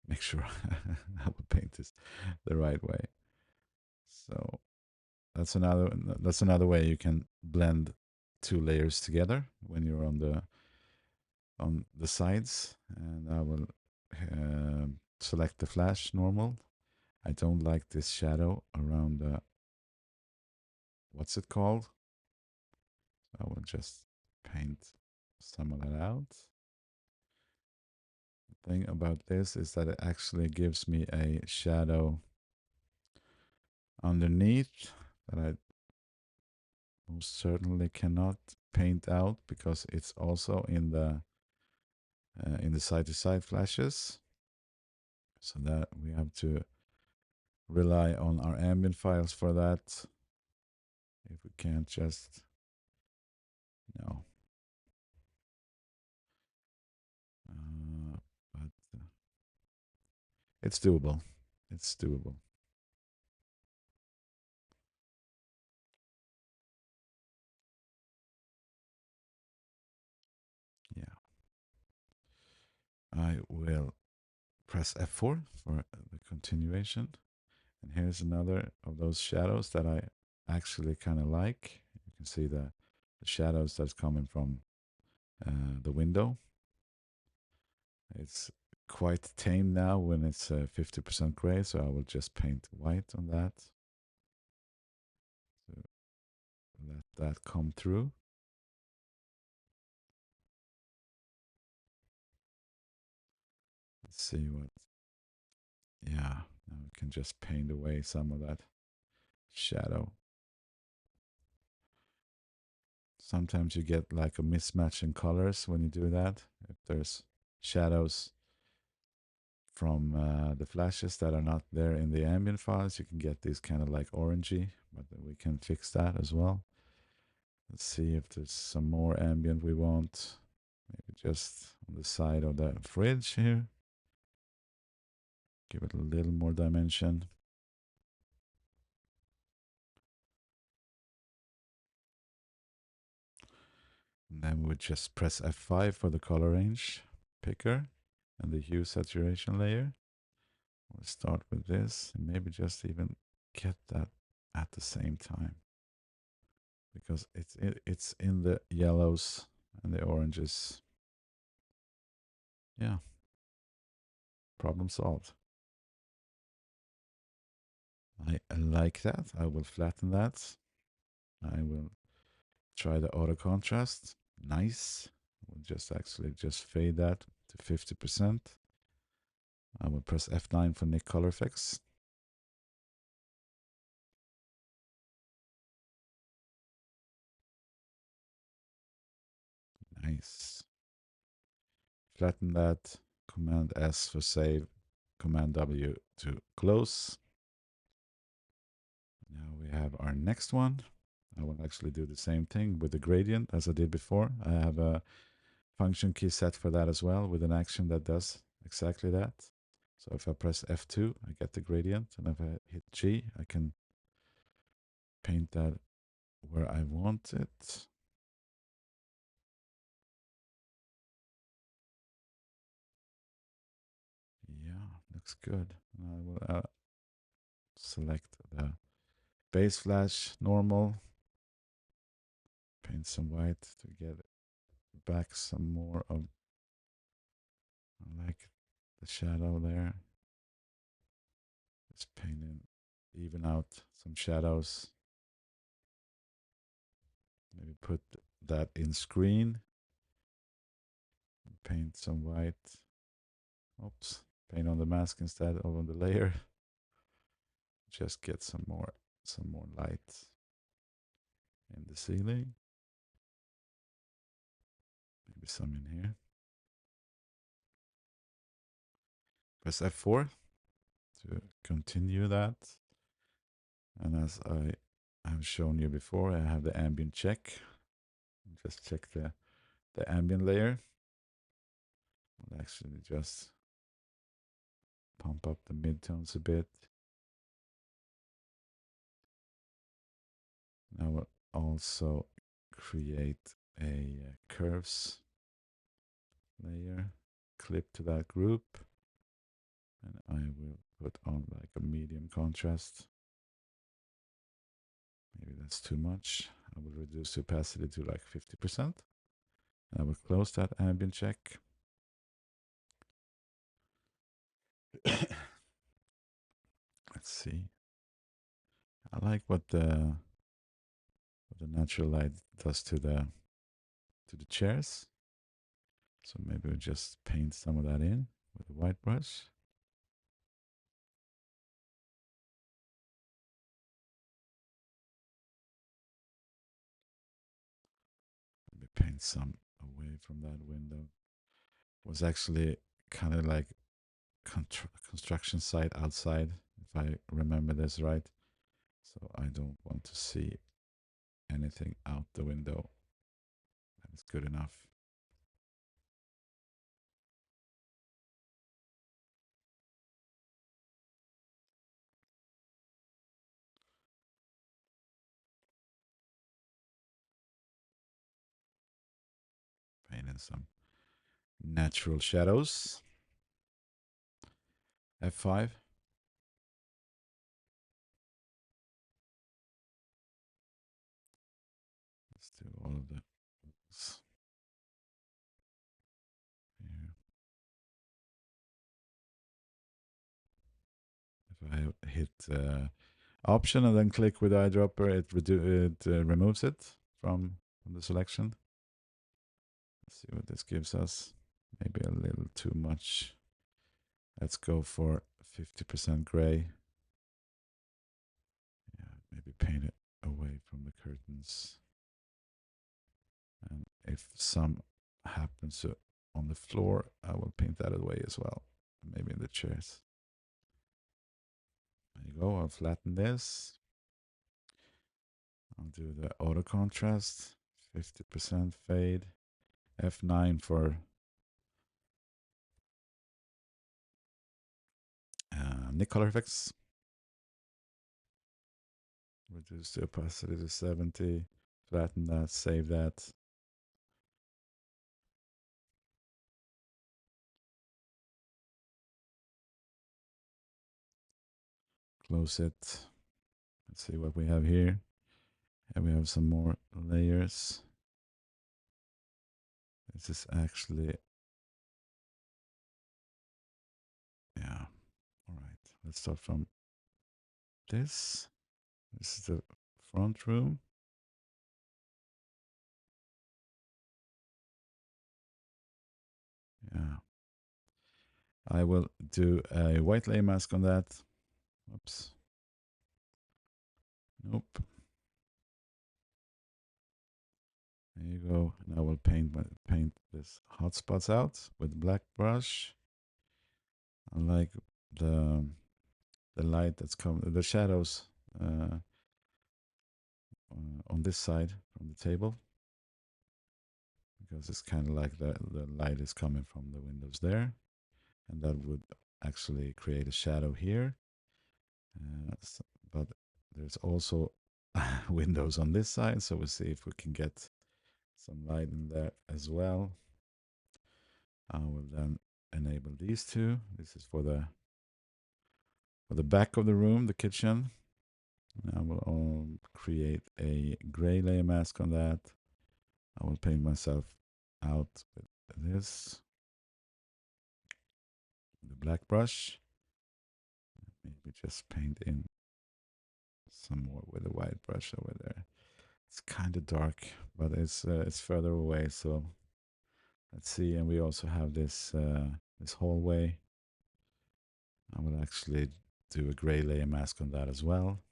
Make sure I will paint this the right way. So that's another way you can blend two layers together when you're on the sides. And I will select the flash normal. I don't like this shadow around the, what's it called? I will just paint some of that out. The thing about this is that it actually gives me a shadow underneath that I most certainly cannot paint out because it's also in the side-to-side flashes. So that we have to rely on our ambient files for that. If we can't just, no. But it's doable. It's doable. Yeah. I will press F4 for the continuation. And here's another of those shadows that I actually kind of like. You can see the shadows that's coming from the window. It's quite tame now when it's 50% gray, so I will just paint white on that to let that come through. Let's see what, yeah, now we can just paint away some of that shadow. Sometimes you get like a mismatch in colors when you do that. If there's shadows from the flashes that are not there in the ambient files, you can get these kind of like orangey, but we can fix that as well. Let's see if there's some more ambient we want. Maybe just on the side of the fridge here. Give it a little more dimension. And then we just press F5 for the color range picker and the hue saturation layer. We'll start with this and maybe just even get that at the same time, because it's in the yellows and the oranges. Yeah, problem solved. I like that. I will flatten that. I will try the auto contrast. Nice. We'll just actually just fade that to 50%. I will press F9 for Nick Color Effects. Nice. Flatten that. Command S for save. Command W to close. Now we have our next one. I will actually do the same thing with the gradient as I did before. I have a function key set for that as well with an action that does exactly that. So if I press F2, I get the gradient, and if I hit G, I can paint that where I want it. Yeah, looks good. I will select the base flash normal, paint some white to get back some more of, I like the shadow there. Just painting, even out some shadows. Maybe put that in screen. Paint some white. Oops. Paint on the mask instead of on the layer. Just get some more light in the ceiling. Maybe some in here. Press F4 to continue that. And as I have shown you before, I have the ambient check. Just check the ambient layer. I'll actually just pump up the midtones a bit. Now we'll also create a curves layer, clip to that group, and I will put on like a medium contrast. Maybe that's too much. I will reduce the opacity to like 50%. And I will close that ambient check. Let's see. I like what the natural light does to the chairs. So maybe we just paint some of that in with a white brush. Maybe paint some away from that window. It was actually kind of like construction site outside, if I remember this right. So I don't want to see anything out the window. That's good enough. Paint in some natural shadows. F5. Let's do all of the here. If I hit Option and then click with the eyedropper, it removes it from the selection. Let's see what this gives us. Maybe a little too much. Let's go for 50% gray. Yeah, maybe paint it away from the curtains. And if some happens to on the floor, I will paint that away as well. Maybe in the chairs. There you go. I'll flatten this. I'll do the auto contrast, 50% fade. F9 for Nick color effects. Reduce the opacity to 70. Flatten that, save that. Close it. Let's see what we have here. And we have some more layers. This is actually, yeah. All right. Let's start from this. This is the front room. Yeah. I will do a white layer mask on that. Oops. Nope. There you go. And I will paint this hotspots out with black brush. I like the the light that's coming, the shadows on this side from the table, because it's kind of like the light is coming from the windows there, and that would actually create a shadow here. But there's also windows on this side, so we'll see if we can get some light in there as well. I will then enable these two. This is for the back of the room, the kitchen. And I will create a gray layer mask on that. I will paint myself out with this, the black brush. Maybe just paint in some more with the white brush over there. It's kind of dark, but it's further away, so let's see. And we also have this this hallway. I will actually do a gray layer mask on that as well.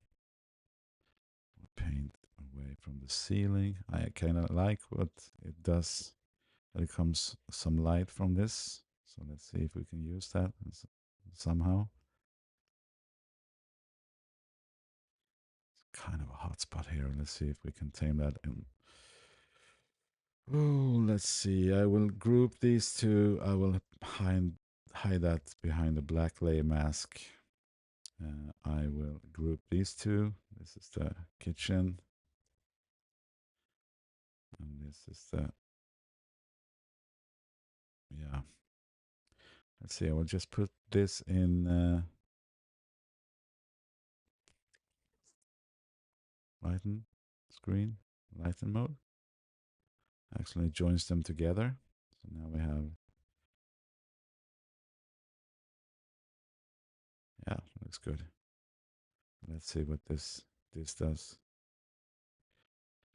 Paint away from the ceiling. I kind of like what it does. That it comes some light from this. So let's see if we can use that somehow. It's kind of a hot spot here. Let's see if we can tame that in. Oh, let's see. I will group these two. I will hide that behind the black layer mask. I will group these two. This is the kitchen. And this is the, yeah. Let's see. I will just put this in lighten screen, lighten mode. Actually joins them together. So now we have, yeah, looks good. Let's see what this does.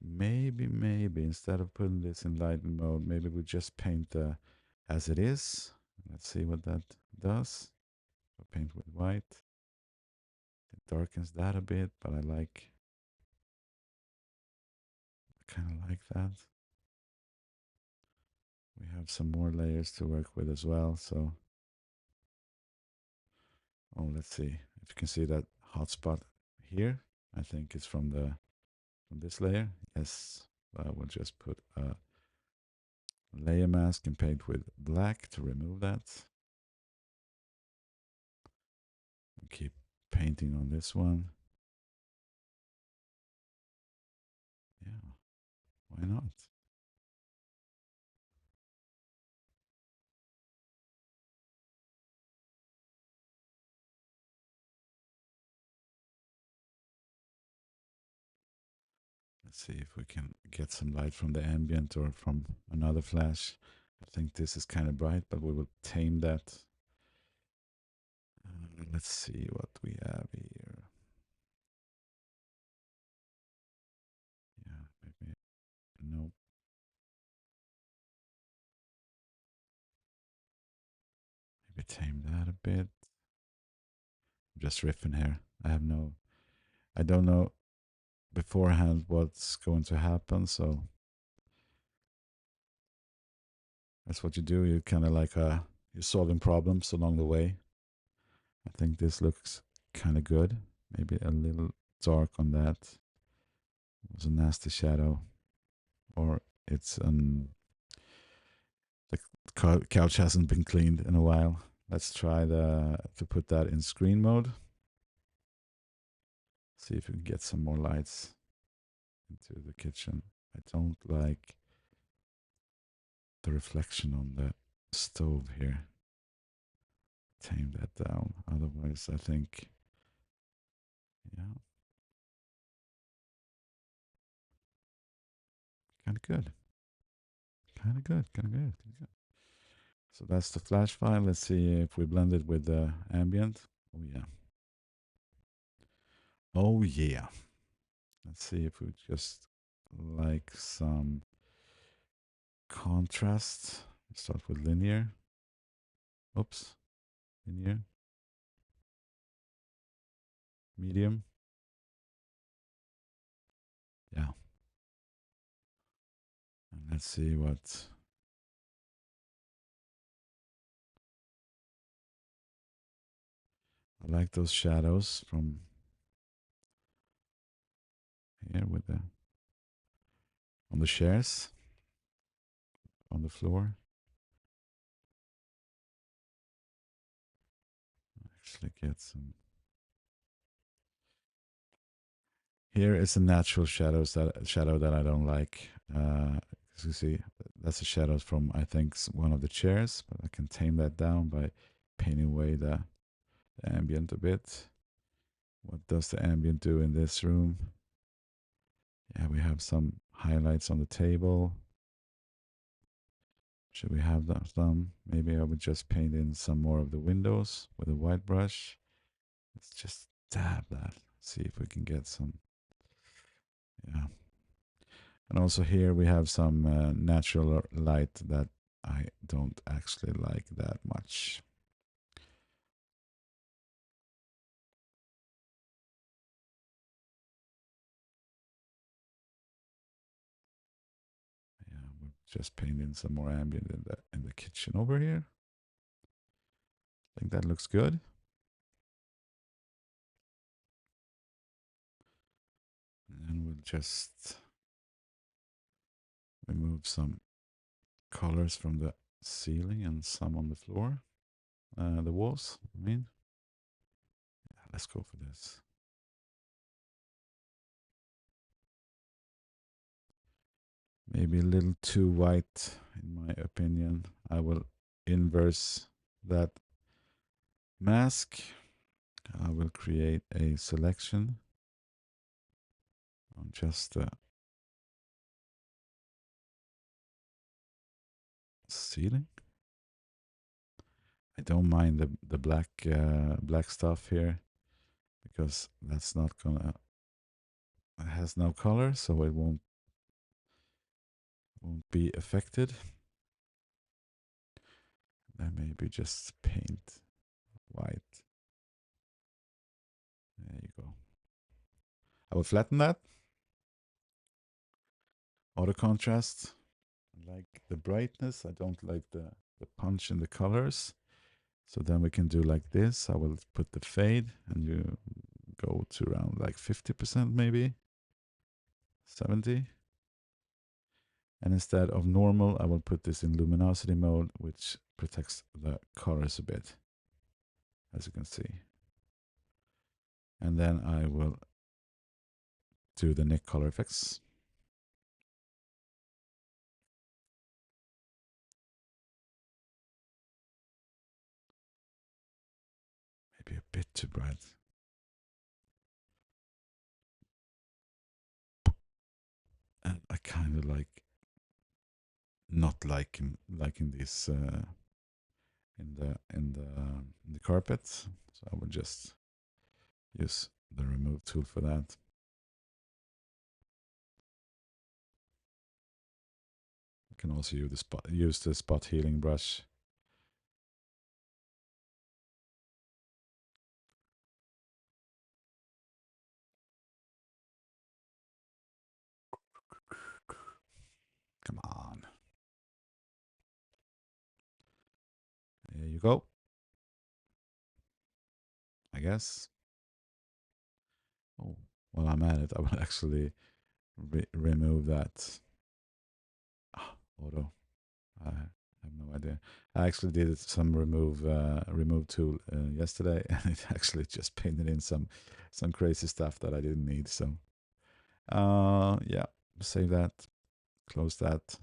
Maybe instead of putting this in lighten mode, maybe we just paint as it is. Let's see what that does. I'll paint with white. It darkens that a bit, but I kind of like that. We have some more layers to work with as well. So, oh, let's see if you can see that hotspot here. I think it's from this layer. Yes, I will just put a layer mask and paint with black to remove that. Keep painting on this one. Yeah, why not? Let's see if we can get some light from the ambient or from another flash. I think this is kind of bright, but we will tame that. Let's see what we have here. Yeah, maybe, no. Maybe tame that a bit. I'm just riffing here. I don't know beforehand what's going to happen, so That's what you do. You kind of like you're solving problems along the way. I think this looks kind of good. Maybe a little dark on that. It was a nasty shadow, or it's the couch hasn't been cleaned in a while. Let's try to put that in screen mode. See if we can get some more lights into the kitchen. I don't like the reflection on the stove here. Tame that down. Otherwise, I think, yeah, kind of good. Kind of good. Kind of good. Kinda good. So that's the flash file. Let's see if we blend it with the ambient. Oh, yeah. Oh, yeah. Let's see if we just like some contrast. Start with linear. Oops. Linear. Medium. Yeah. And let's see what. I like those shadows from here with the on the chairs on the floor. Actually, get some. Here is a natural shadow that I don't like. As you see, that's a shadow from I think one of the chairs, but I can tame that down by painting away the ambient a bit. What does the ambient do in this room? Yeah, we have some highlights on the table. Should we have some? Maybe I would just paint in some more of the windows with a white brush. Let's just dab that. See if we can get some. Yeah. And also here we have some natural light that I don't actually like that much. Yeah, we'll just paint in some more ambient in the kitchen over here. I think that looks good. And we'll just remove some colors from the ceiling and some on the floor, the walls. I mean, yeah, let's go for this. Maybe a little too white, in my opinion. I will inverse that mask. I will create a selection on just the ceiling. I don't mind the black stuff here because that's not gonna. It has no color, so it won't be affected. Then maybe just paint white. There you go. I will flatten that. Auto contrast. I like the brightness. I don't like the punch in the colors. So then we can do like this. I will put the fade and you go to around like 50% maybe, 70. And instead of normal, I will put this in luminosity mode, which protects the colors a bit, as you can see. And then I will do the Nick color effects. Maybe a bit too bright. And I kind of like not liking this in the carpet. So I will just use the remove tool for that. I can also use the spot healing brush. Come on. go, I guess. Oh, while I'm at it, I will actually remove that. Auto. I have no idea. I actually did some remove tool yesterday, and it actually just painted in some crazy stuff that I didn't need. So yeah, save that, close that,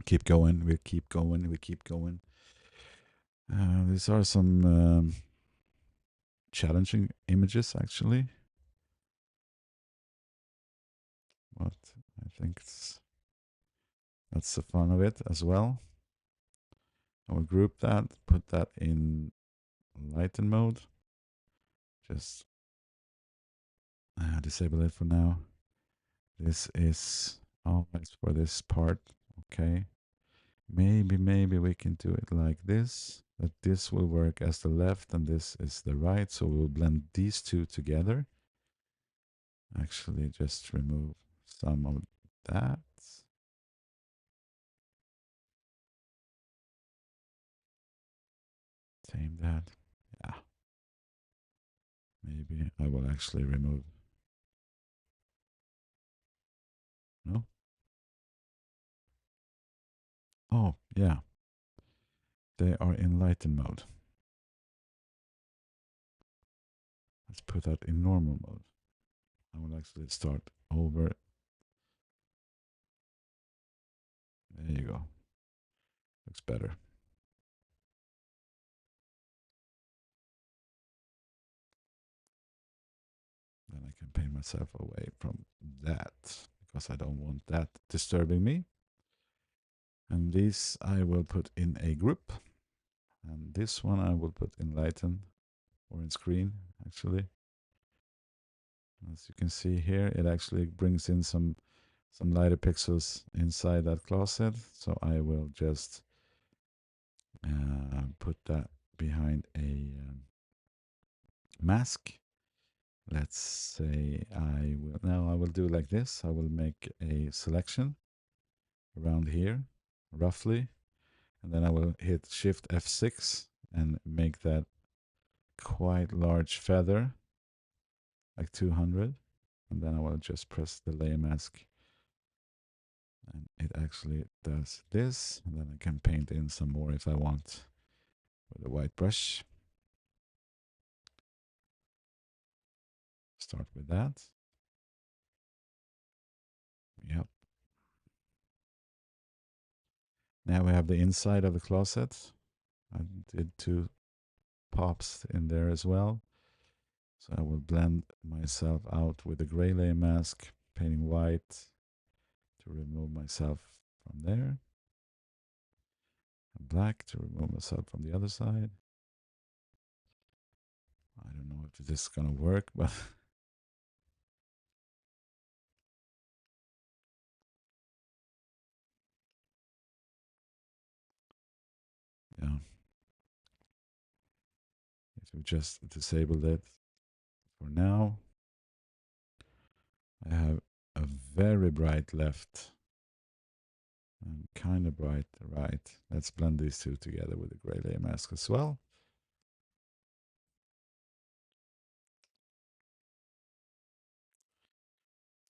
keep going. We keep going. We keep going. These are some challenging images actually, but I think that's the fun of it as well. I will group that, put that in lighten mode. Just disable it for now. This is always for this part. Okay. Maybe we can do it like this. That this will work as the left and this is the right. So we'll blend these two together. Actually, just remove some of that. Tame that. Yeah. Maybe I will actually remove. No? Oh, yeah. They are in lighten mode. Let's put that in normal mode. I will actually start over. There you go. Looks better. Then I can paint myself away from that because I don't want that disturbing me. And these I will put in a group. And this one I will put in lighten or in screen actually. As you can see here, it actually brings in some lighter pixels inside that closet. So I will just put that behind a mask. Let's say I will do like this. I will make a selection around here roughly, and then I will hit shift F6 and make that quite large feather, like 200, and then I will just press the layer mask and it actually does this, and then I can paint in some more if I want with a white brush. Start with that. Yep. Now we have the inside of the closet. I did 2 pops in there as well. So I will blend myself out with the gray layer mask, painting white to remove myself from there. And black to remove myself from the other side. I don't know if this is gonna work, but yeah. If we just disabled it for now, I have a very bright left and kind of bright right. Let's blend these two together with the gray layer mask as well.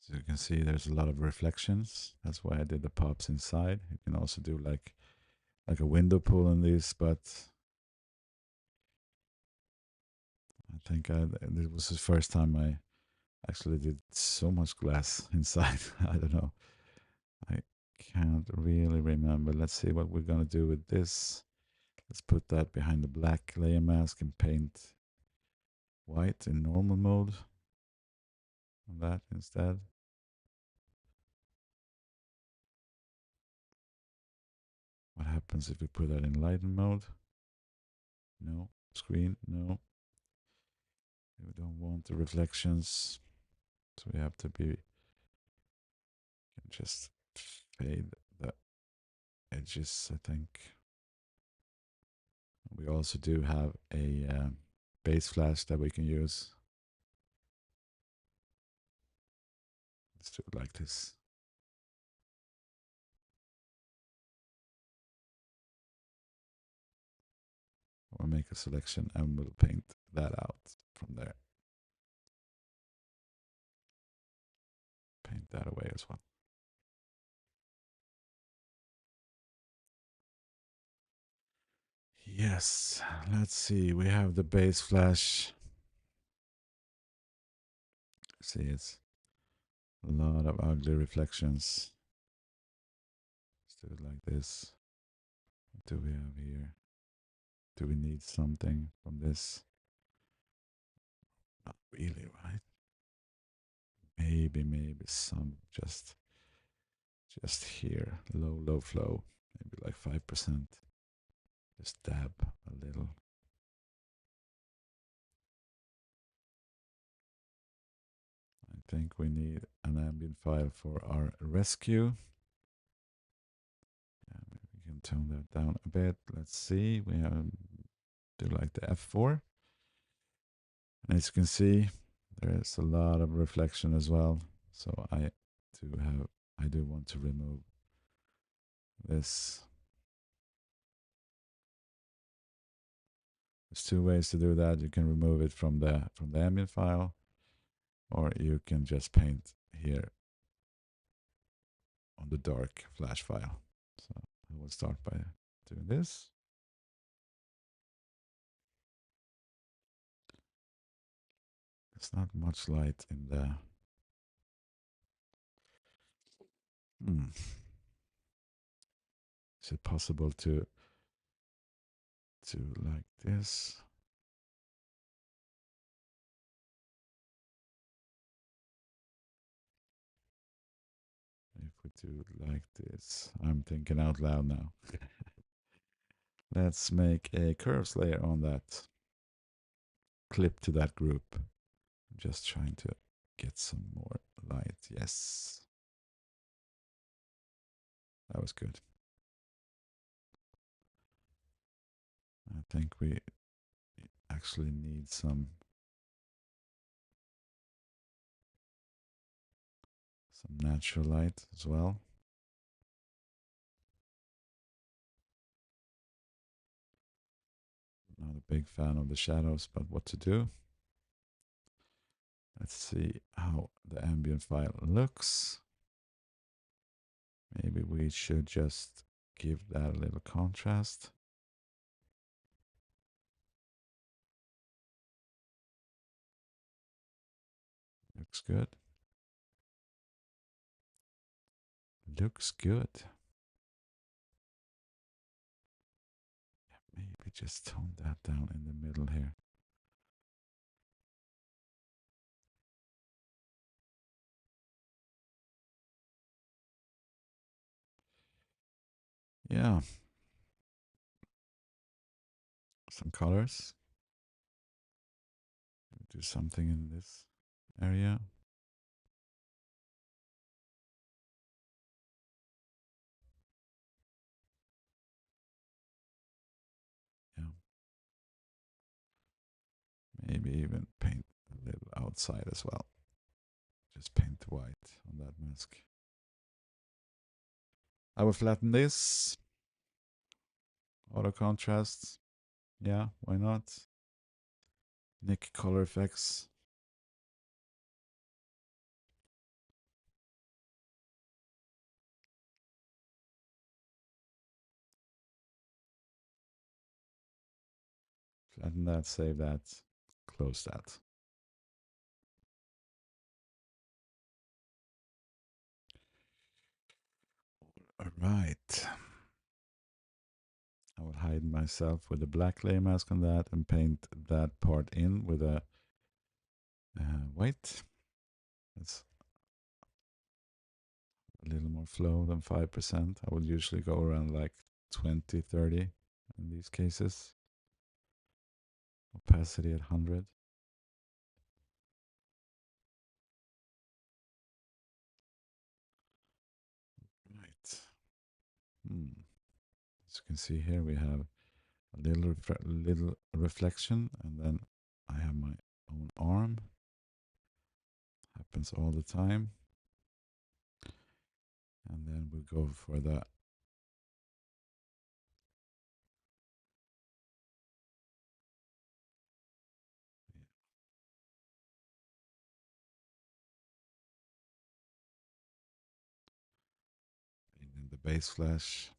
So you can see there's a lot of reflections. That's why I did the pops inside. You can also do like a window pull on these, but I think this was the first time I actually did so much glass inside. I don't know. I can't really remember. Let's see what we're gonna do with this. Let's put that behind the black layer mask and paint white in normal mode on that instead. What happens if we put that in lighten mode? No. Screen? No. We don't want the reflections. So we have to be, just fade the edges, I think. We also do have a base flash that we can use. Let's do it like this. or make a selection and we'll paint that out from there. Paint that away as well. Yes, let's see. We have the base flash. See, it's a lot of ugly reflections. Let's do it like this. What do we have here? Do we need something from this? Not really, right? Maybe some just here. Low flow. Maybe like 5%. Just dab a little. I think we need an ambient file for our rescue. Yeah, maybe we can tone that down a bit. Let's see. We have do like the F4. And as you can see, there's a lot of reflection as well. So I do want to remove this. There's two ways to do that. You can remove it from the ambient file, or you can just paint here on the dark flash file. So I will start by doing this. There's not much light in the Is it possible to like this? If we do like this, I'm thinking out loud now. Let's make a curves layer on that. Clip to that group. I'm just trying to get some more light. Yes. That was good. I think we actually need some natural light as well. Not a big fan of the shadows, but what to do? Let's see how the ambient file looks. Maybe we should just give that a little contrast. Looks good. Looks good. Yeah, maybe just tone that down in the middle here. Yeah. Some colors. Do something in this area. Yeah. Maybe even paint a little outside as well. Just paint white on that mask. I will flatten this. Auto contrast. Yeah, why not? Nick color effects. Flatten that, save that, close that. All right. I will hide myself with a black layer mask on that and paint that part in with a white. That's a little more flow than 5%. I would usually go around like 20, 30 in these cases. Opacity at 100. Right. As you can see here, we have a little reflection, and then I have my own arm. Happens all the time. And then we go for the base flash.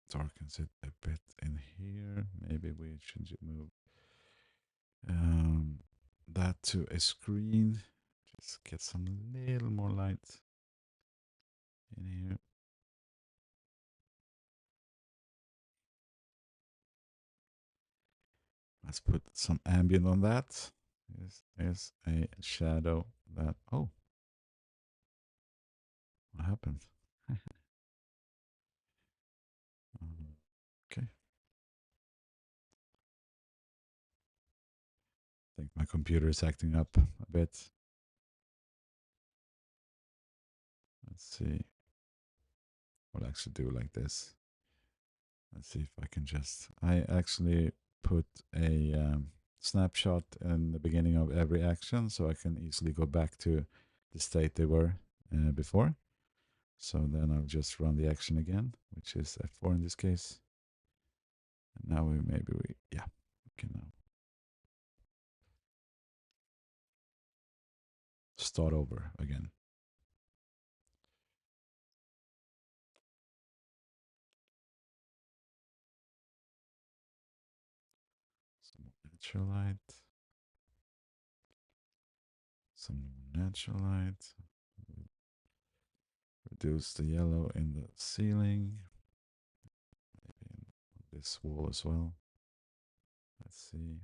Darkens it a bit in here. Maybe we should move um, that to a screen. Just get some little more light in here. Let's put some ambient on that. This is a shadow that, oh, what happened? Okay. I think my computer is acting up a bit. Let's see. We'll actually do like this. Let's see if I can just. I actually put a snapshot in the beginning of every action so I can easily go back to the state they were before. So then I'll just run the action again, which is F4 in this case. And now yeah, we can now start over again. Some natural light. Some natural light. Reduce the yellow in the ceiling. Maybe in this wall as well. Let's see.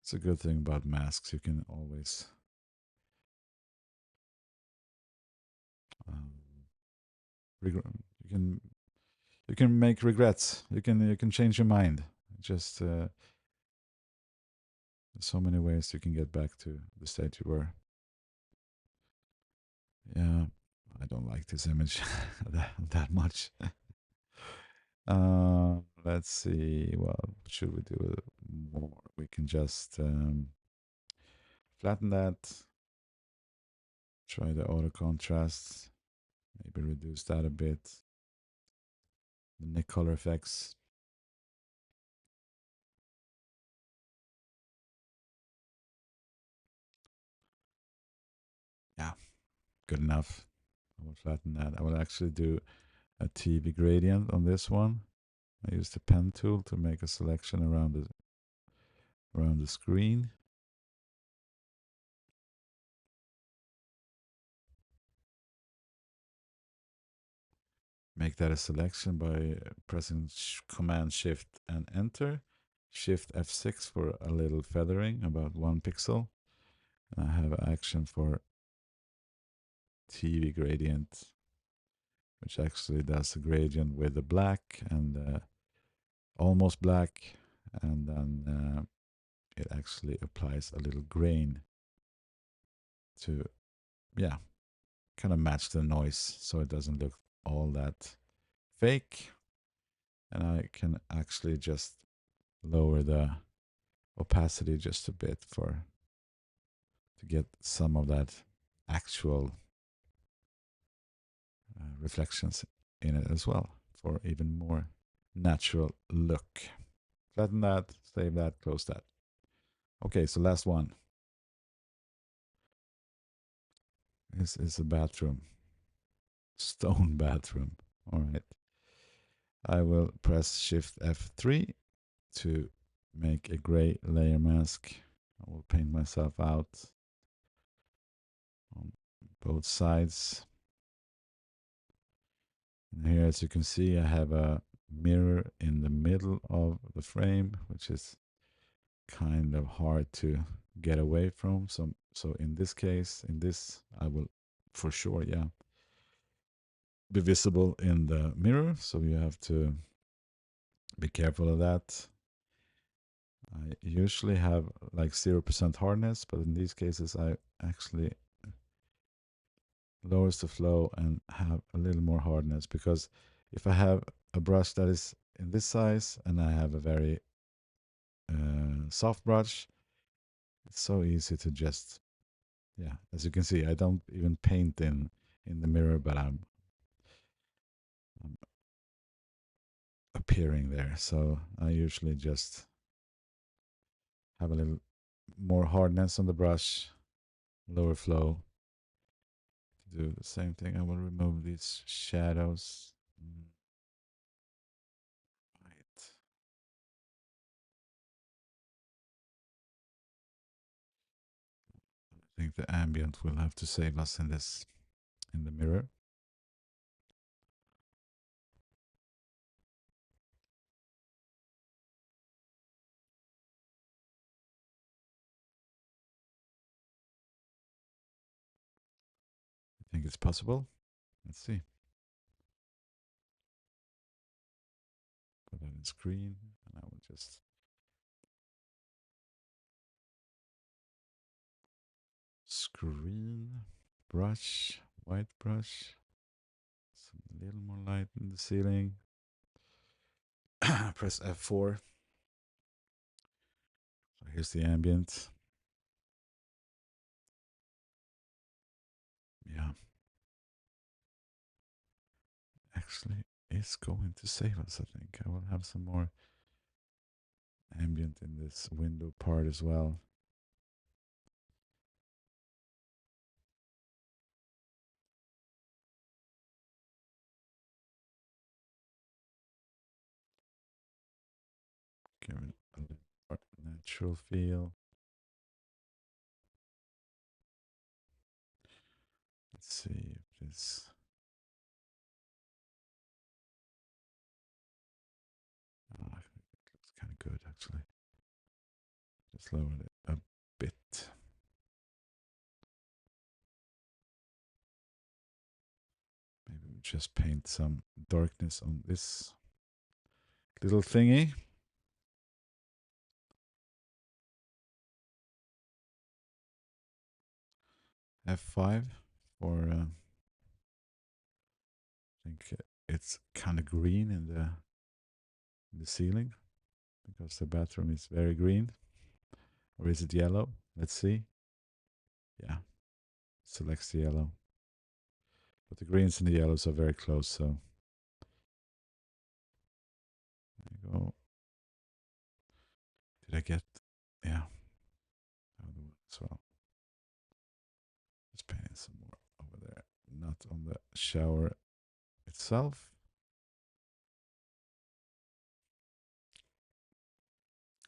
It's a good thing about masks. You can always um, you can make regrets. You can change your mind. Just so many ways you can get back to the state you were. Yeah, I don't like this image that much. Let's see. Well, should we do more? We can just flatten that. Try the auto contrast. Maybe reduce that a bit. The Nick color effects. Yeah, good enough. I will flatten that. I will actually do a TV gradient on this one. I use the pen tool to make a selection around the screen. Make that a selection by pressing Command Shift and Enter. Shift F6 for a little feathering, about 1 pixel. And I have action for TV gradient, which actually does a gradient with the black and almost black, and then it actually applies a little grain to, yeah, kind of match the noise so it doesn't look all that fake. And I can actually just lower the opacity just a bit to get some of that actual reflections in it as well for even more natural look. Flatten that, save that, close that. Okay, so last one. This is a bathroom. Stone bathroom. All right. I will press Shift F3 to make a gray layer mask. I will paint myself out on both sides. And here, as you can see, I have a mirror in the middle of the frame, which is kind of hard to get away from. So in this case, I will for sure, yeah, be visible in the mirror. So you have to be careful of that. I usually have like 0% hardness, but in these cases, I actually lowers the flow and have a little more hardness, because if I have a brush that is in this size and I have a very soft brush, it's so easy to just, yeah, as you can see, I don't even paint in the mirror, but I'm appearing there. So I usually just have a little more hardness on the brush, lower flow. To do the same thing, I will remove these shadows. Right. I think the ambient will have to save us in this, in the mirror. I think it's possible. Let's see. Put that in screen, and I will just screen, brush, white brush, some little more light in the ceiling. Press F4. So here's the ambient. Yeah. Actually, it's going to save us, I think. I will have some more ambient in this window part as well. Give it a little more natural feel. Let's see if this. It looks kind of good, actually. Just lower it a bit. Maybe we just paint some darkness on this little thingy. F5 for, I think it's kind of green in the ceiling because the bathroom is very green. Or is it yellow? Let's see. Yeah, selects the yellow. But the greens and the yellows are very close, so there you go. Did I get, yeah, other one as well. Just painting some more over there, not on the shower itself.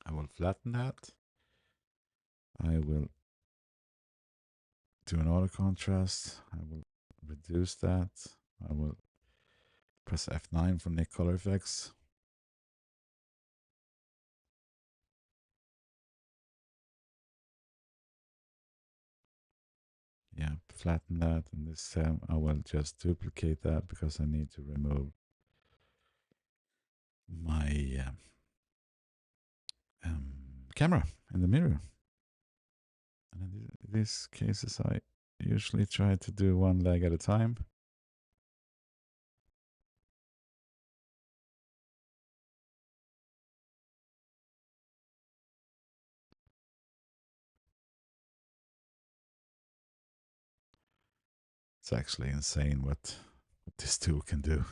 I will flatten that. I will do an auto contrast. I will reduce that. I will press F9 for Nick Color Effects. Yeah, flatten that. And this time I will just duplicate that because I need to remove my camera in the mirror. And in these cases, I usually try to do one leg at a time. It's actually insane what this tool can do.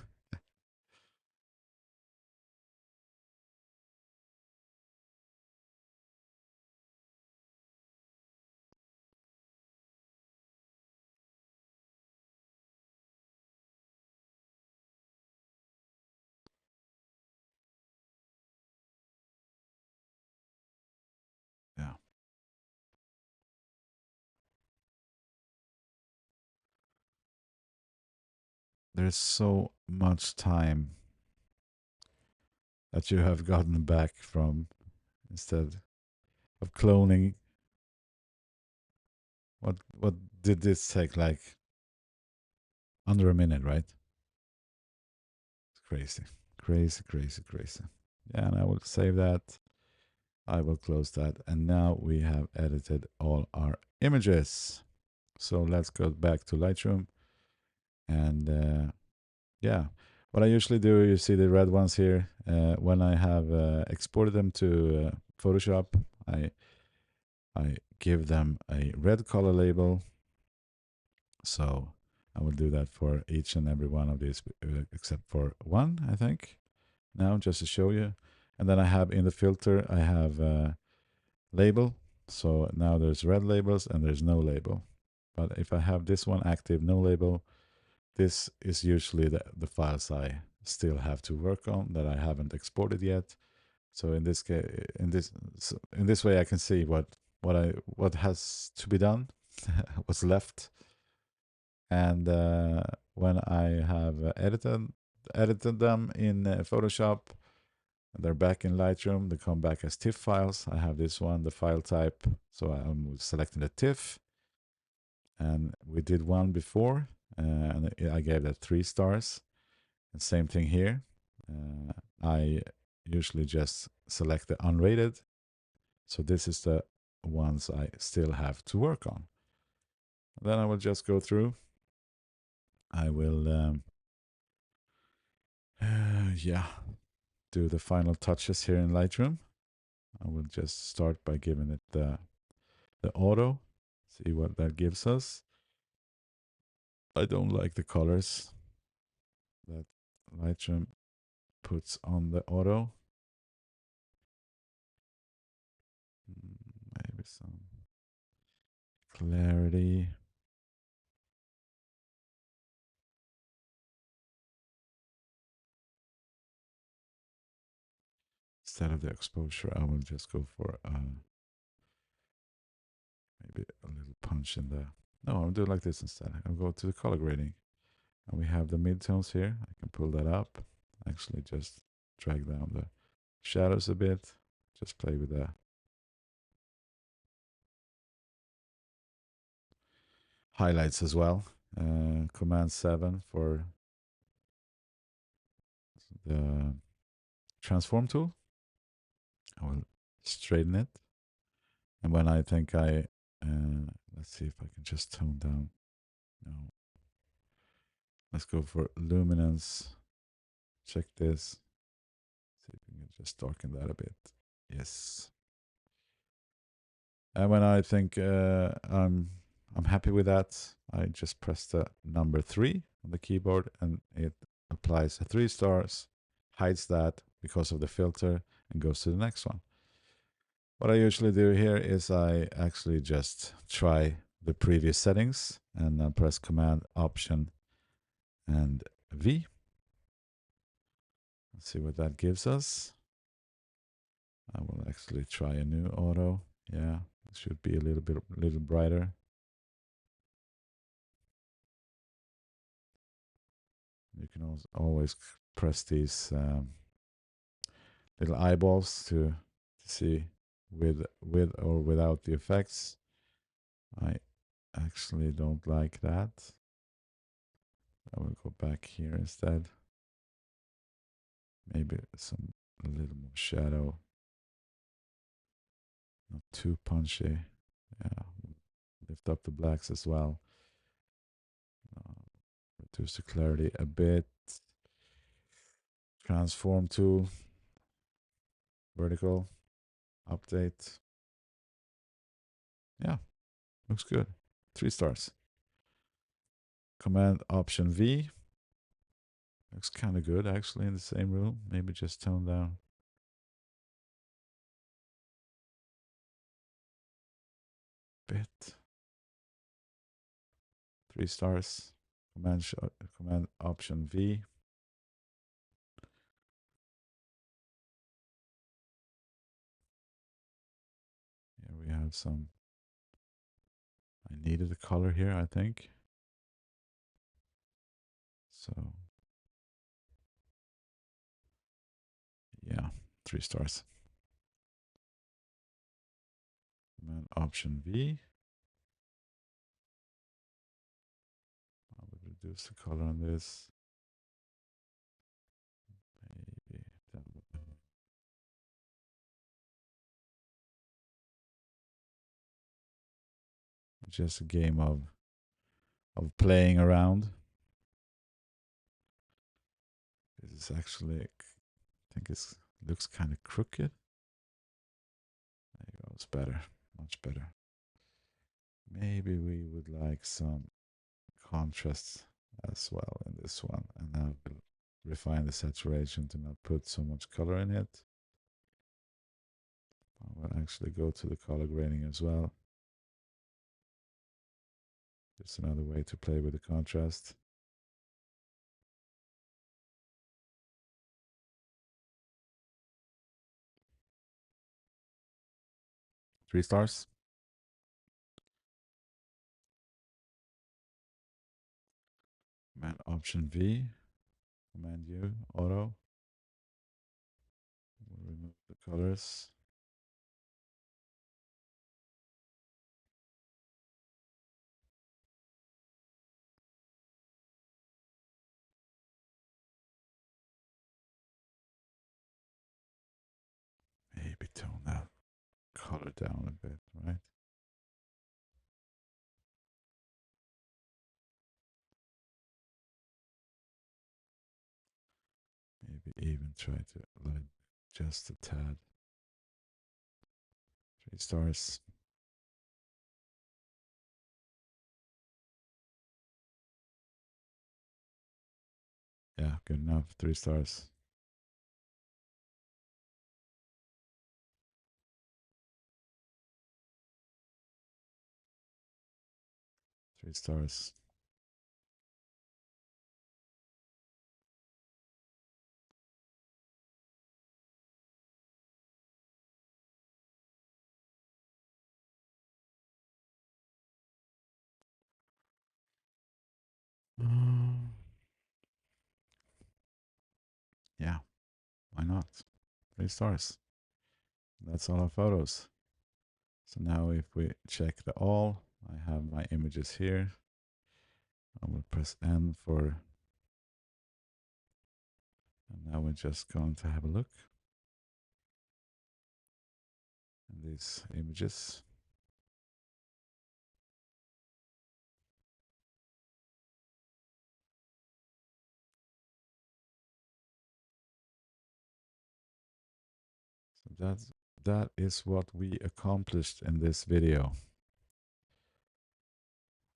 Yeah. There's so much time that you have gotten back from instead of cloning. What did this take? Like under a minute, right? It's crazy. Crazy, crazy, crazy. Yeah, and I will save that. I will close that. And now we have edited all our images. So let's go back to Lightroom. And yeah, what I usually do, you see the red ones here. When I have exported them to Photoshop, I give them a red color label. So I will do that for each and every one of these, except for one, I think, now just to show you. And then I have in the filter, I have label. So now there's red labels and there's no label. But if I have this one active, no label, this is usually the files I still have to work on that I haven't exported yet. So in this case, in this way, I can see what has to be done, what's left, and when I have edited them in Photoshop, they're back in Lightroom. They come back as TIFF files. I have this one, the file type. So I'm selecting the TIFF, and we did one before, and I gave that 3 stars. And same thing here. I usually just select the unrated. So this is the ones I still have to work on. Then I will just go through. I will, yeah, do the final touches here in Lightroom. I will just start by giving it the auto, see what that gives us. I don't like the colors that Lightroom puts on the auto. Maybe some clarity. Instead of the exposure, I will just go for maybe a little punch in the... No, I'll do it like this instead. I'll go to the color grading. And we have the midtones here. I can pull that up. Actually, just drag down the shadows a bit. Just play with the highlights as well. Command 7 for the transform tool. I will straighten it. And when I think let's see if I can just tone down. No. Let's go for luminance. Check this. See if we can just darken that a bit. Yes. And when I think I'm happy with that, I just press the number 3 on the keyboard and it applies 3 stars, hides that because of the filter, and goes to the next one. What I usually do here is I actually just try the previous settings and press Command, Option, and V. Let's see what that gives us. I will actually try a new auto. Yeah, it should be a little brighter. You can always press these little eyeballs to see with or without the effects. I actually don't like that. I will go back here instead. Maybe a little more shadow. Not too punchy. Yeah, lift up the blacks as well. Reduce the clarity a bit. Transform tool. Vertical. Update. Yeah, looks good. 3 stars. Command Option V. Looks kind of good actually in the same room. Maybe just tone down a bit. 3 stars. Command Option V. Here we have some. I needed a color here, I think. So yeah, 3 stars. Command Option V. I would reduce the color on this. Maybe just a game of playing around. This is actually, I think it looks kind of crooked. There you go, it's better, much better. Maybe we would like some contrast as well in this one, and I will refine the saturation to not put so much color in it. I will actually go to the color grading as well. Just another way to play with the contrast. Three stars. Command Option V. Command U. Auto. We'll remove the colors. Maybe tone that color down a bit, right? Maybe even try to light just a tad. 3 stars. Yeah, good enough. 3 stars. Three stars. Yeah, why not? 3 stars. That's all our photos. So now if we check the all, I have my images here. I will press N for, and now we're just going to have a look at these images. So that is what we accomplished in this video.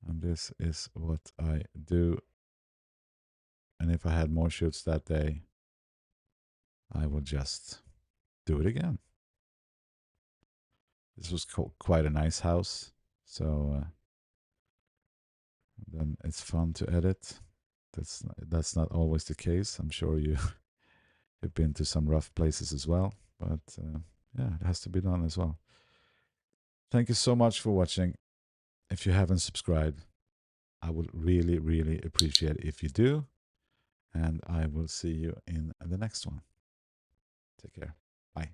And this is what I do. And if I had more shoots that day, I would just do it again. This was quite a nice house. So then it's fun to edit. That's not always the case. I'm sure you've been to some rough places as well. But yeah, it has to be done as well. Thank you so much for watching. If you haven't subscribed, I would really, really appreciate it if you do. And I will see you in the next one. Take care. Bye.